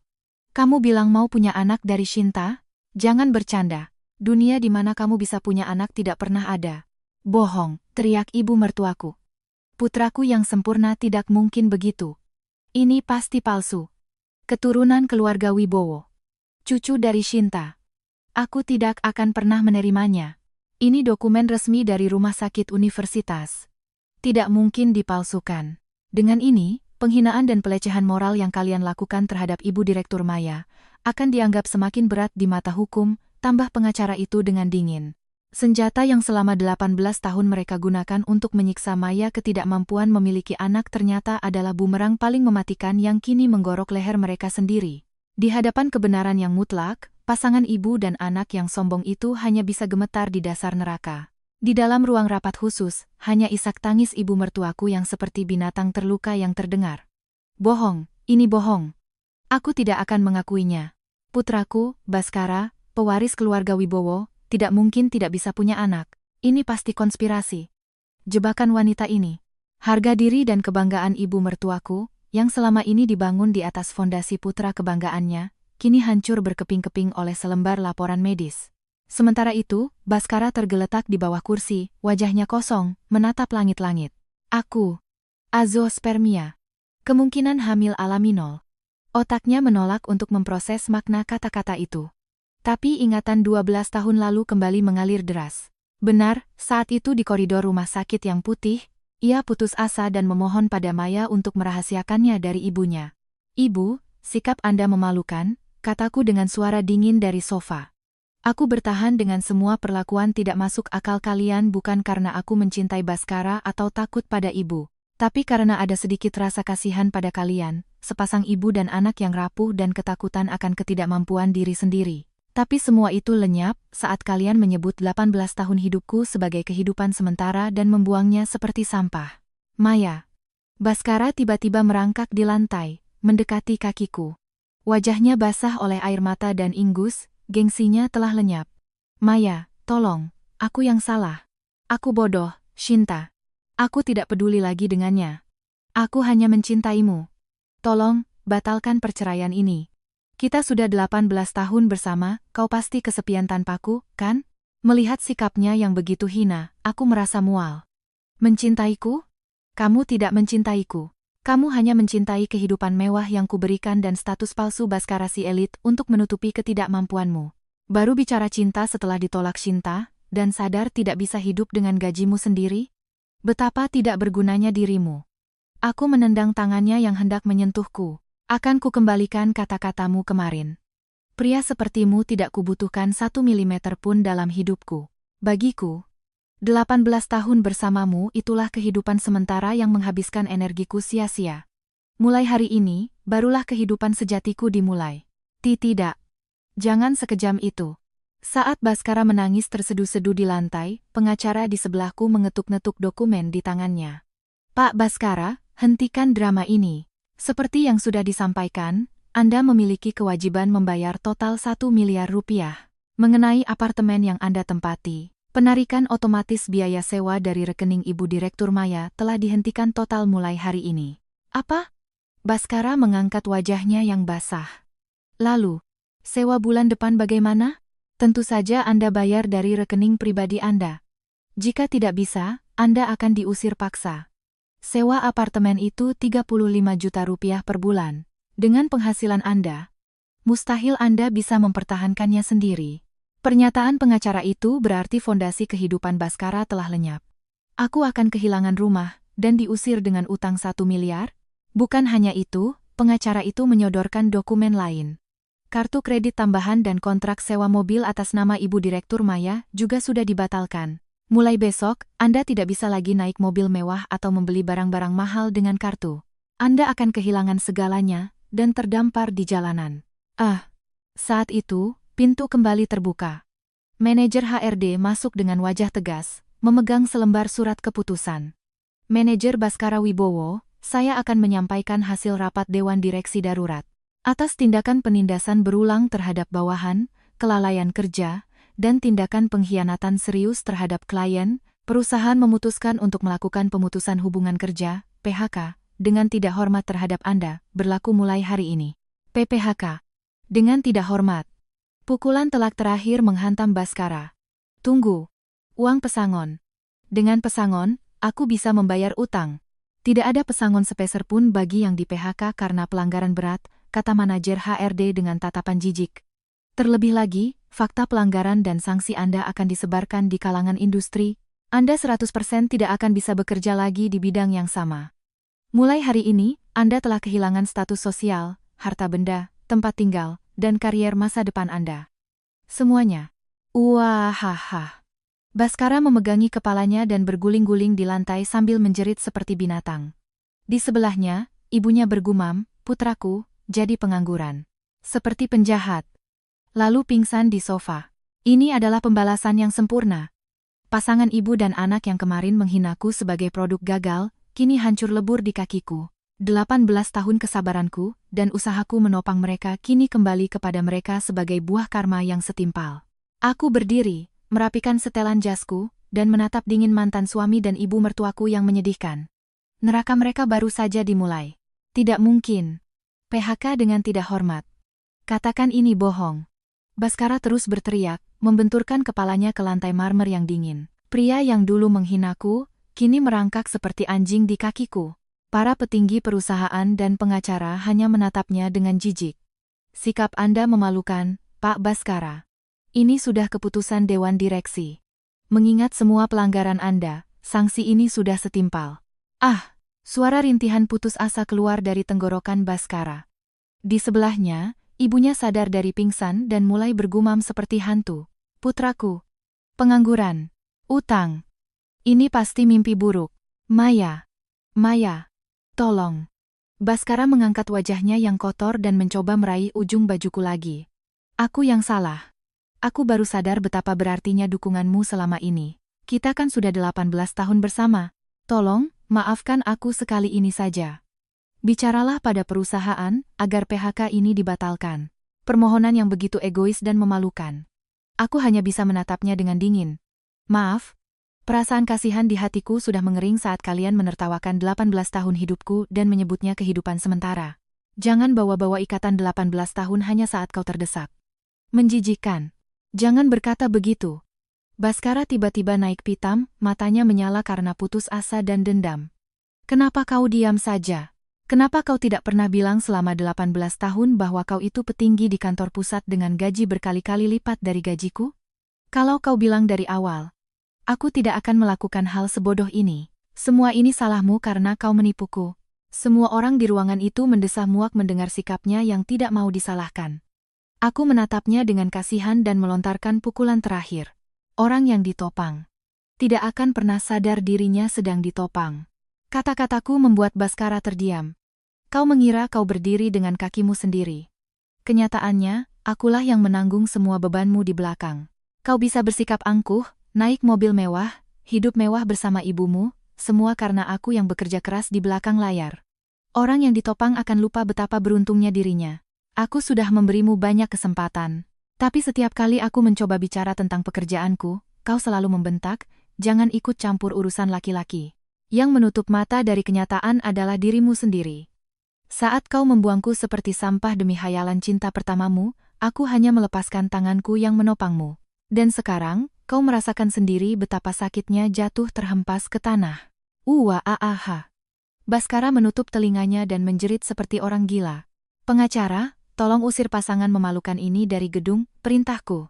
Kamu bilang mau punya anak dari Shinta? Jangan bercanda. Dunia di mana kamu bisa punya anak tidak pernah ada. Bohong, teriak ibu mertuaku. Putraku yang sempurna tidak mungkin begitu. Ini pasti palsu. Keturunan keluarga Wibowo. Cucu dari Shinta. Aku tidak akan pernah menerimanya. Ini dokumen resmi dari rumah sakit universitas. Tidak mungkin dipalsukan. Dengan ini, penghinaan dan pelecehan moral yang kalian lakukan terhadap Ibu Direktur Maya akan dianggap semakin berat di mata hukum, tambah pengacara itu dengan dingin. Senjata yang selama 18 tahun mereka gunakan untuk menyiksa Maya ketidakmampuan memiliki anak ternyata adalah bumerang paling mematikan yang kini menggorok leher mereka sendiri. Di hadapan kebenaran yang mutlak, pasangan ibu dan anak yang sombong itu hanya bisa gemetar di dasar neraka. Di dalam ruang rapat khusus, hanya isak tangis ibu mertuaku yang seperti binatang terluka yang terdengar. Bohong, ini bohong. Aku tidak akan mengakuinya. Putraku, Baskara, pewaris keluarga Wibowo, tidak mungkin tidak bisa punya anak. Ini pasti konspirasi. Jebakan wanita ini. Harga diri dan kebanggaan ibu mertuaku, yang selama ini dibangun di atas fondasi putra kebanggaannya, kini hancur berkeping-keping oleh selembar laporan medis. Sementara itu, Baskara tergeletak di bawah kursi, wajahnya kosong, menatap langit-langit. Aku. Azoospermia. Kemungkinan hamil alami 0. Otaknya menolak untuk memproses makna kata-kata itu. Tapi ingatan 12 tahun lalu kembali mengalir deras. Benar, saat itu di koridor rumah sakit yang putih, ia putus asa dan memohon pada Maya untuk merahasiakannya dari ibunya. Ibu, sikap Anda memalukan, kataku dengan suara dingin dari sofa. Aku bertahan dengan semua perlakuan tidak masuk akal kalian bukan karena aku mencintai Baskara atau takut pada ibu, tapi karena ada sedikit rasa kasihan pada kalian, sepasang ibu dan anak yang rapuh dan ketakutan akan ketidakmampuan diri sendiri. Tapi semua itu lenyap saat kalian menyebut 18 tahun hidupku sebagai kehidupan sementara dan membuangnya seperti sampah. Maya. Baskara tiba-tiba merangkak di lantai, mendekati kakiku. Wajahnya basah oleh air mata dan ingus, gengsinya telah lenyap. Maya, tolong, aku yang salah. Aku bodoh, Shinta. Aku tidak peduli lagi dengannya. Aku hanya mencintaimu. Tolong, batalkan perceraian ini. Kita sudah 18 tahun bersama, kau pasti kesepian tanpaku, kan? Melihat sikapnya yang begitu hina, aku merasa mual. Mencintaiku? Kamu tidak mencintaiku. Kamu hanya mencintai kehidupan mewah yang kuberikan dan status palsu Baskara si elit untuk menutupi ketidakmampuanmu. Baru bicara cinta setelah ditolak Shinta, dan sadar tidak bisa hidup dengan gajimu sendiri? Betapa tidak bergunanya dirimu. Aku menendang tangannya yang hendak menyentuhku. Akan kukembalikan kata-katamu kemarin. Pria sepertimu tidak kubutuhkan 1 milimeter pun dalam hidupku. Bagiku, 18 tahun bersamamu itulah kehidupan sementara yang menghabiskan energiku sia-sia. Mulai hari ini, barulah kehidupan sejatiku dimulai. Tidak. Jangan sekejam itu. Saat Baskara menangis terseduh-seduh di lantai, pengacara di sebelahku mengetuk-netuk dokumen di tangannya. Pak Baskara, hentikan drama ini. Seperti yang sudah disampaikan, Anda memiliki kewajiban membayar total 1 miliar rupiah. Mengenai apartemen yang Anda tempati, penarikan otomatis biaya sewa dari rekening Ibu Direktur Maya telah dihentikan total mulai hari ini. Apa? Baskara mengangkat wajahnya yang basah. Lalu, sewa bulan depan bagaimana? Tentu saja Anda bayar dari rekening pribadi Anda. Jika tidak bisa, Anda akan diusir paksa. Sewa apartemen itu 35 juta rupiah per bulan. Dengan penghasilan Anda, mustahil Anda bisa mempertahankannya sendiri. Pernyataan pengacara itu berarti fondasi kehidupan Baskara telah lenyap. Aku akan kehilangan rumah dan diusir dengan utang 1 miliar? Bukan hanya itu, pengacara itu menyodorkan dokumen lain. Kartu kredit tambahan dan kontrak sewa mobil atas nama Ibu Direktur Maya juga sudah dibatalkan. Mulai besok, Anda tidak bisa lagi naik mobil mewah atau membeli barang-barang mahal dengan kartu. Anda akan kehilangan segalanya dan terdampar di jalanan. Saat itu, pintu kembali terbuka. Manajer HRD masuk dengan wajah tegas, memegang selembar surat keputusan. Manajer Baskara Wibowo, saya akan menyampaikan hasil rapat Dewan Direksi Darurat. Atas tindakan penindasan berulang terhadap bawahan, kelalaian kerja, dan tindakan pengkhianatan serius terhadap klien, perusahaan memutuskan untuk melakukan pemutusan hubungan kerja, PHK, dengan tidak hormat terhadap Anda, berlaku mulai hari ini. PPHK. Dengan tidak hormat. Pukulan telak terakhir menghantam Baskara. Tunggu. Uang pesangon. Dengan pesangon, aku bisa membayar utang. Tidak ada pesangon sepeser pun bagi yang di PHK karena pelanggaran berat, kata manajer HRD dengan tatapan jijik. Terlebih lagi, fakta pelanggaran dan sanksi Anda akan disebarkan di kalangan industri. Anda 100% tidak akan bisa bekerja lagi di bidang yang sama. Mulai hari ini, Anda telah kehilangan status sosial, harta benda, tempat tinggal, dan karier masa depan Anda. Semuanya. Wahaha. Baskara memegangi kepalanya dan berguling-guling di lantai sambil menjerit seperti binatang. Di sebelahnya, ibunya bergumam, putraku, jadi pengangguran. Seperti penjahat. Lalu pingsan di sofa. Ini adalah pembalasan yang sempurna. Pasangan ibu dan anak yang kemarin menghinaku sebagai produk gagal, kini hancur lebur di kakiku. 18 tahun kesabaranku dan usahaku menopang mereka kini kembali kepada mereka sebagai buah karma yang setimpal. Aku berdiri, merapikan setelan jasku, dan menatap dingin mantan suami dan ibu mertuaku yang menyedihkan. Neraka mereka baru saja dimulai. Tidak mungkin. PHK dengan tidak hormat. Katakan ini bohong. Baskara terus berteriak, membenturkan kepalanya ke lantai marmer yang dingin. Pria yang dulu menghinaku, kini merangkak seperti anjing di kakiku. Para petinggi perusahaan dan pengacara hanya menatapnya dengan jijik. Sikap Anda memalukan, Pak Baskara. Ini sudah keputusan Dewan Direksi. Mengingat semua pelanggaran Anda, sanksi ini sudah setimpal. Suara rintihan putus asa keluar dari tenggorokan Baskara. Di sebelahnya, ibunya sadar dari pingsan dan mulai bergumam seperti hantu. Putraku. Pengangguran. Utang. Ini pasti mimpi buruk. Maya. Tolong. Baskara mengangkat wajahnya yang kotor dan mencoba meraih ujung bajuku lagi. Aku yang salah. Aku baru sadar betapa berartinya dukunganmu selama ini. Kita kan sudah 18 tahun bersama. Tolong, maafkan aku sekali ini saja. Bicaralah pada perusahaan agar PHK ini dibatalkan. Permohonan yang begitu egois dan memalukan. Aku hanya bisa menatapnya dengan dingin. Maaf, perasaan kasihan di hatiku sudah mengering saat kalian menertawakan 18 tahun hidupku dan menyebutnya kehidupan sementara. Jangan bawa-bawa ikatan 18 tahun hanya saat kau terdesak. Menjijikkan. Jangan berkata begitu. Baskara tiba-tiba naik pitam, matanya menyala karena putus asa dan dendam. Kenapa kau diam saja? Kenapa kau tidak pernah bilang selama 18 tahun bahwa kau itu petinggi di kantor pusat dengan gaji berkali-kali lipat dari gajiku? Kalau kau bilang dari awal, aku tidak akan melakukan hal sebodoh ini. Semua ini salahmu karena kau menipuku. Semua orang di ruangan itu mendesah muak mendengar sikapnya yang tidak mau disalahkan. Aku menatapnya dengan kasihan dan melontarkan pukulan terakhir. Orang yang ditopang. tidak akan pernah sadar dirinya sedang ditopang. Kata-kataku membuat Baskara terdiam. Kau mengira kau berdiri dengan kakimu sendiri. Kenyataannya, akulah yang menanggung semua bebanmu di belakang. Kau bisa bersikap angkuh, naik mobil mewah, hidup mewah bersama ibumu, semua karena aku yang bekerja keras di belakang layar. Orang yang ditopang akan lupa betapa beruntungnya dirinya. Aku sudah memberimu banyak kesempatan. Tapi setiap kali aku mencoba bicara tentang pekerjaanku, kau selalu membentak, jangan ikut campur urusan laki-laki. Yang menutup mata dari kenyataan adalah dirimu sendiri. Saat kau membuangku seperti sampah demi hayalan cinta pertamamu, aku hanya melepaskan tanganku yang menopangmu. Dan sekarang, kau merasakan sendiri betapa sakitnya jatuh terhempas ke tanah. Baskara menutup telinganya dan menjerit seperti orang gila. Pengacara, tolong usir pasangan memalukan ini dari gedung, perintahku.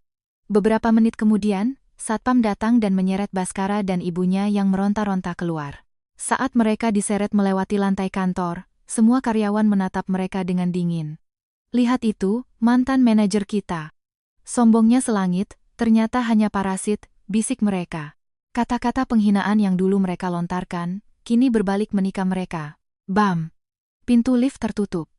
Beberapa menit kemudian, Satpam datang dan menyeret Baskara dan ibunya yang meronta-ronta keluar. Saat mereka diseret melewati lantai kantor, semua karyawan menatap mereka dengan dingin. Lihat itu, mantan manajer kita. Sombongnya selangit, ternyata hanya parasit, bisik mereka. Kata-kata penghinaan yang dulu mereka lontarkan, kini berbalik menikam mereka. Bam! Pintu lift tertutup.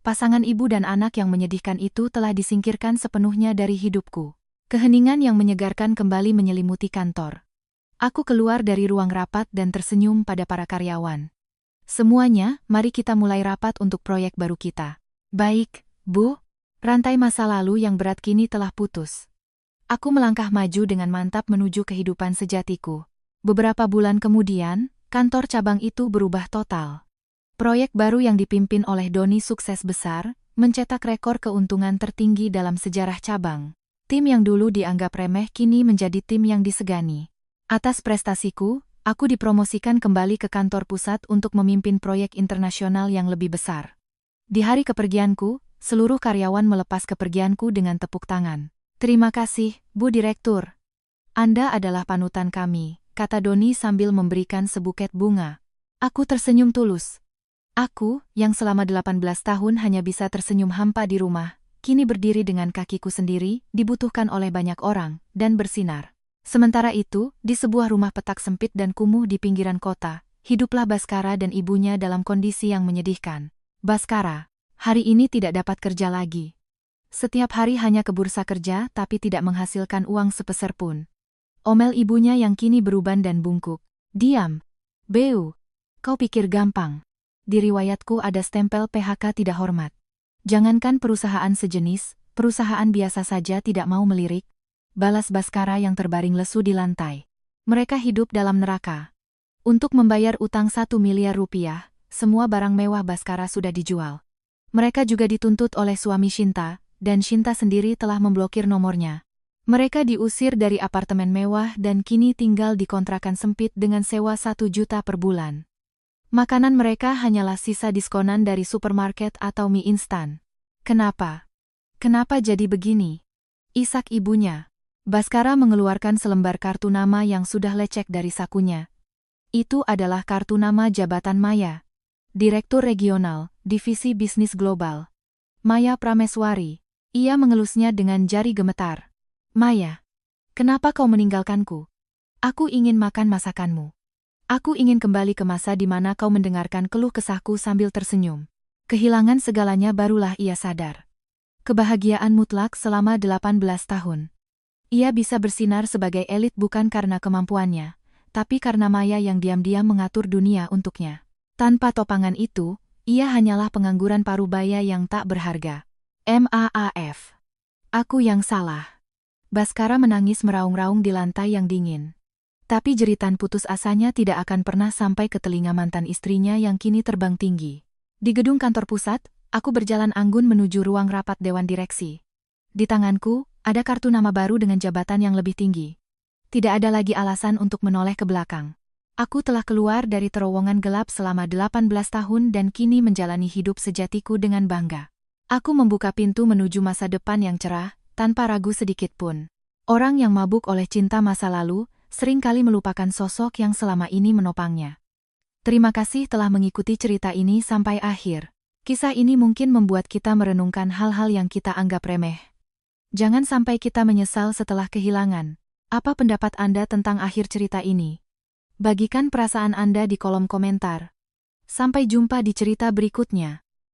Pasangan ibu dan anak yang menyedihkan itu telah disingkirkan sepenuhnya dari hidupku. Keheningan yang menyegarkan kembali menyelimuti kantor. Aku keluar dari ruang rapat dan tersenyum pada para karyawan. Semuanya, mari kita mulai rapat untuk proyek baru kita. Baik, Bu. Rantai masa lalu yang berat kini telah putus. Aku melangkah maju dengan mantap menuju kehidupan sejatiku. Beberapa bulan kemudian, kantor cabang itu berubah total. Proyek baru yang dipimpin oleh Doni sukses besar, mencetak rekor keuntungan tertinggi dalam sejarah cabang. Tim yang dulu dianggap remeh kini menjadi tim yang disegani. Atas prestasiku, aku dipromosikan kembali ke kantor pusat untuk memimpin proyek internasional yang lebih besar. Di hari kepergianku, seluruh karyawan melepas kepergianku dengan tepuk tangan. Terima kasih, Bu Direktur. Anda adalah panutan kami, kata Doni sambil memberikan sebuket bunga. Aku tersenyum tulus. Aku, yang selama 18 tahun hanya bisa tersenyum hampa di rumah, kini berdiri dengan kakiku sendiri, dibutuhkan oleh banyak orang, dan bersinar. Sementara itu, di sebuah rumah petak sempit dan kumuh di pinggiran kota, hiduplah Baskara dan ibunya dalam kondisi yang menyedihkan. Baskara, hari ini tidak dapat kerja lagi. Setiap hari hanya ke bursa kerja tapi tidak menghasilkan uang sepeser pun. Omel ibunya yang kini beruban dan bungkuk. Diam. Beu. Kau pikir gampang. Di riwayatku ada stempel PHK tidak hormat. Jangankan perusahaan sejenis, perusahaan biasa saja tidak mau melirik. Balas Baskara yang terbaring lesu di lantai. Mereka hidup dalam neraka. Untuk membayar utang 1 miliar rupiah, semua barang mewah Baskara sudah dijual. Mereka juga dituntut oleh suami Shinta, dan Shinta sendiri telah memblokir nomornya. Mereka diusir dari apartemen mewah dan kini tinggal di kontrakan sempit dengan sewa 1 juta per bulan. Makanan mereka hanyalah sisa diskonan dari supermarket atau mie instan. Kenapa? Kenapa jadi begini? Isak ibunya. Baskara mengeluarkan selembar kartu nama yang sudah lecek dari sakunya. Itu adalah kartu nama jabatan Maya. Direktur Regional, Divisi Bisnis Global. Maya Prameswari. Ia mengelusnya dengan jari gemetar. Maya, kenapa kau meninggalkanku? Aku ingin makan masakanmu. Aku ingin kembali ke masa di mana kau mendengarkan keluh kesahku sambil tersenyum. Kehilangan segalanya barulah ia sadar. Kebahagiaan mutlak selama 18 tahun. Ia bisa bersinar sebagai elit bukan karena kemampuannya, tapi karena Maya yang diam-diam mengatur dunia untuknya. Tanpa topangan itu, ia hanyalah pengangguran parubaya yang tak berharga. Maaf. Aku yang salah. Baskara menangis meraung-raung di lantai yang dingin. Tapi jeritan putus asanya tidak akan pernah sampai ke telinga mantan istrinya yang kini terbang tinggi. Di gedung kantor pusat, aku berjalan anggun menuju ruang rapat dewan direksi. Di tanganku, ada kartu nama baru dengan jabatan yang lebih tinggi. Tidak ada lagi alasan untuk menoleh ke belakang. Aku telah keluar dari terowongan gelap selama 18 tahun dan kini menjalani hidup sejatiku dengan bangga. Aku membuka pintu menuju masa depan yang cerah, tanpa ragu sedikit pun. Orang yang mabuk oleh cinta masa lalu, seringkali melupakan sosok yang selama ini menopangnya. Terima kasih telah mengikuti cerita ini sampai akhir. Kisah ini mungkin membuat kita merenungkan hal-hal yang kita anggap remeh. Jangan sampai kita menyesal setelah kehilangan. Apa pendapat Anda tentang akhir cerita ini? Bagikan perasaan Anda di kolom komentar. Sampai jumpa di cerita berikutnya.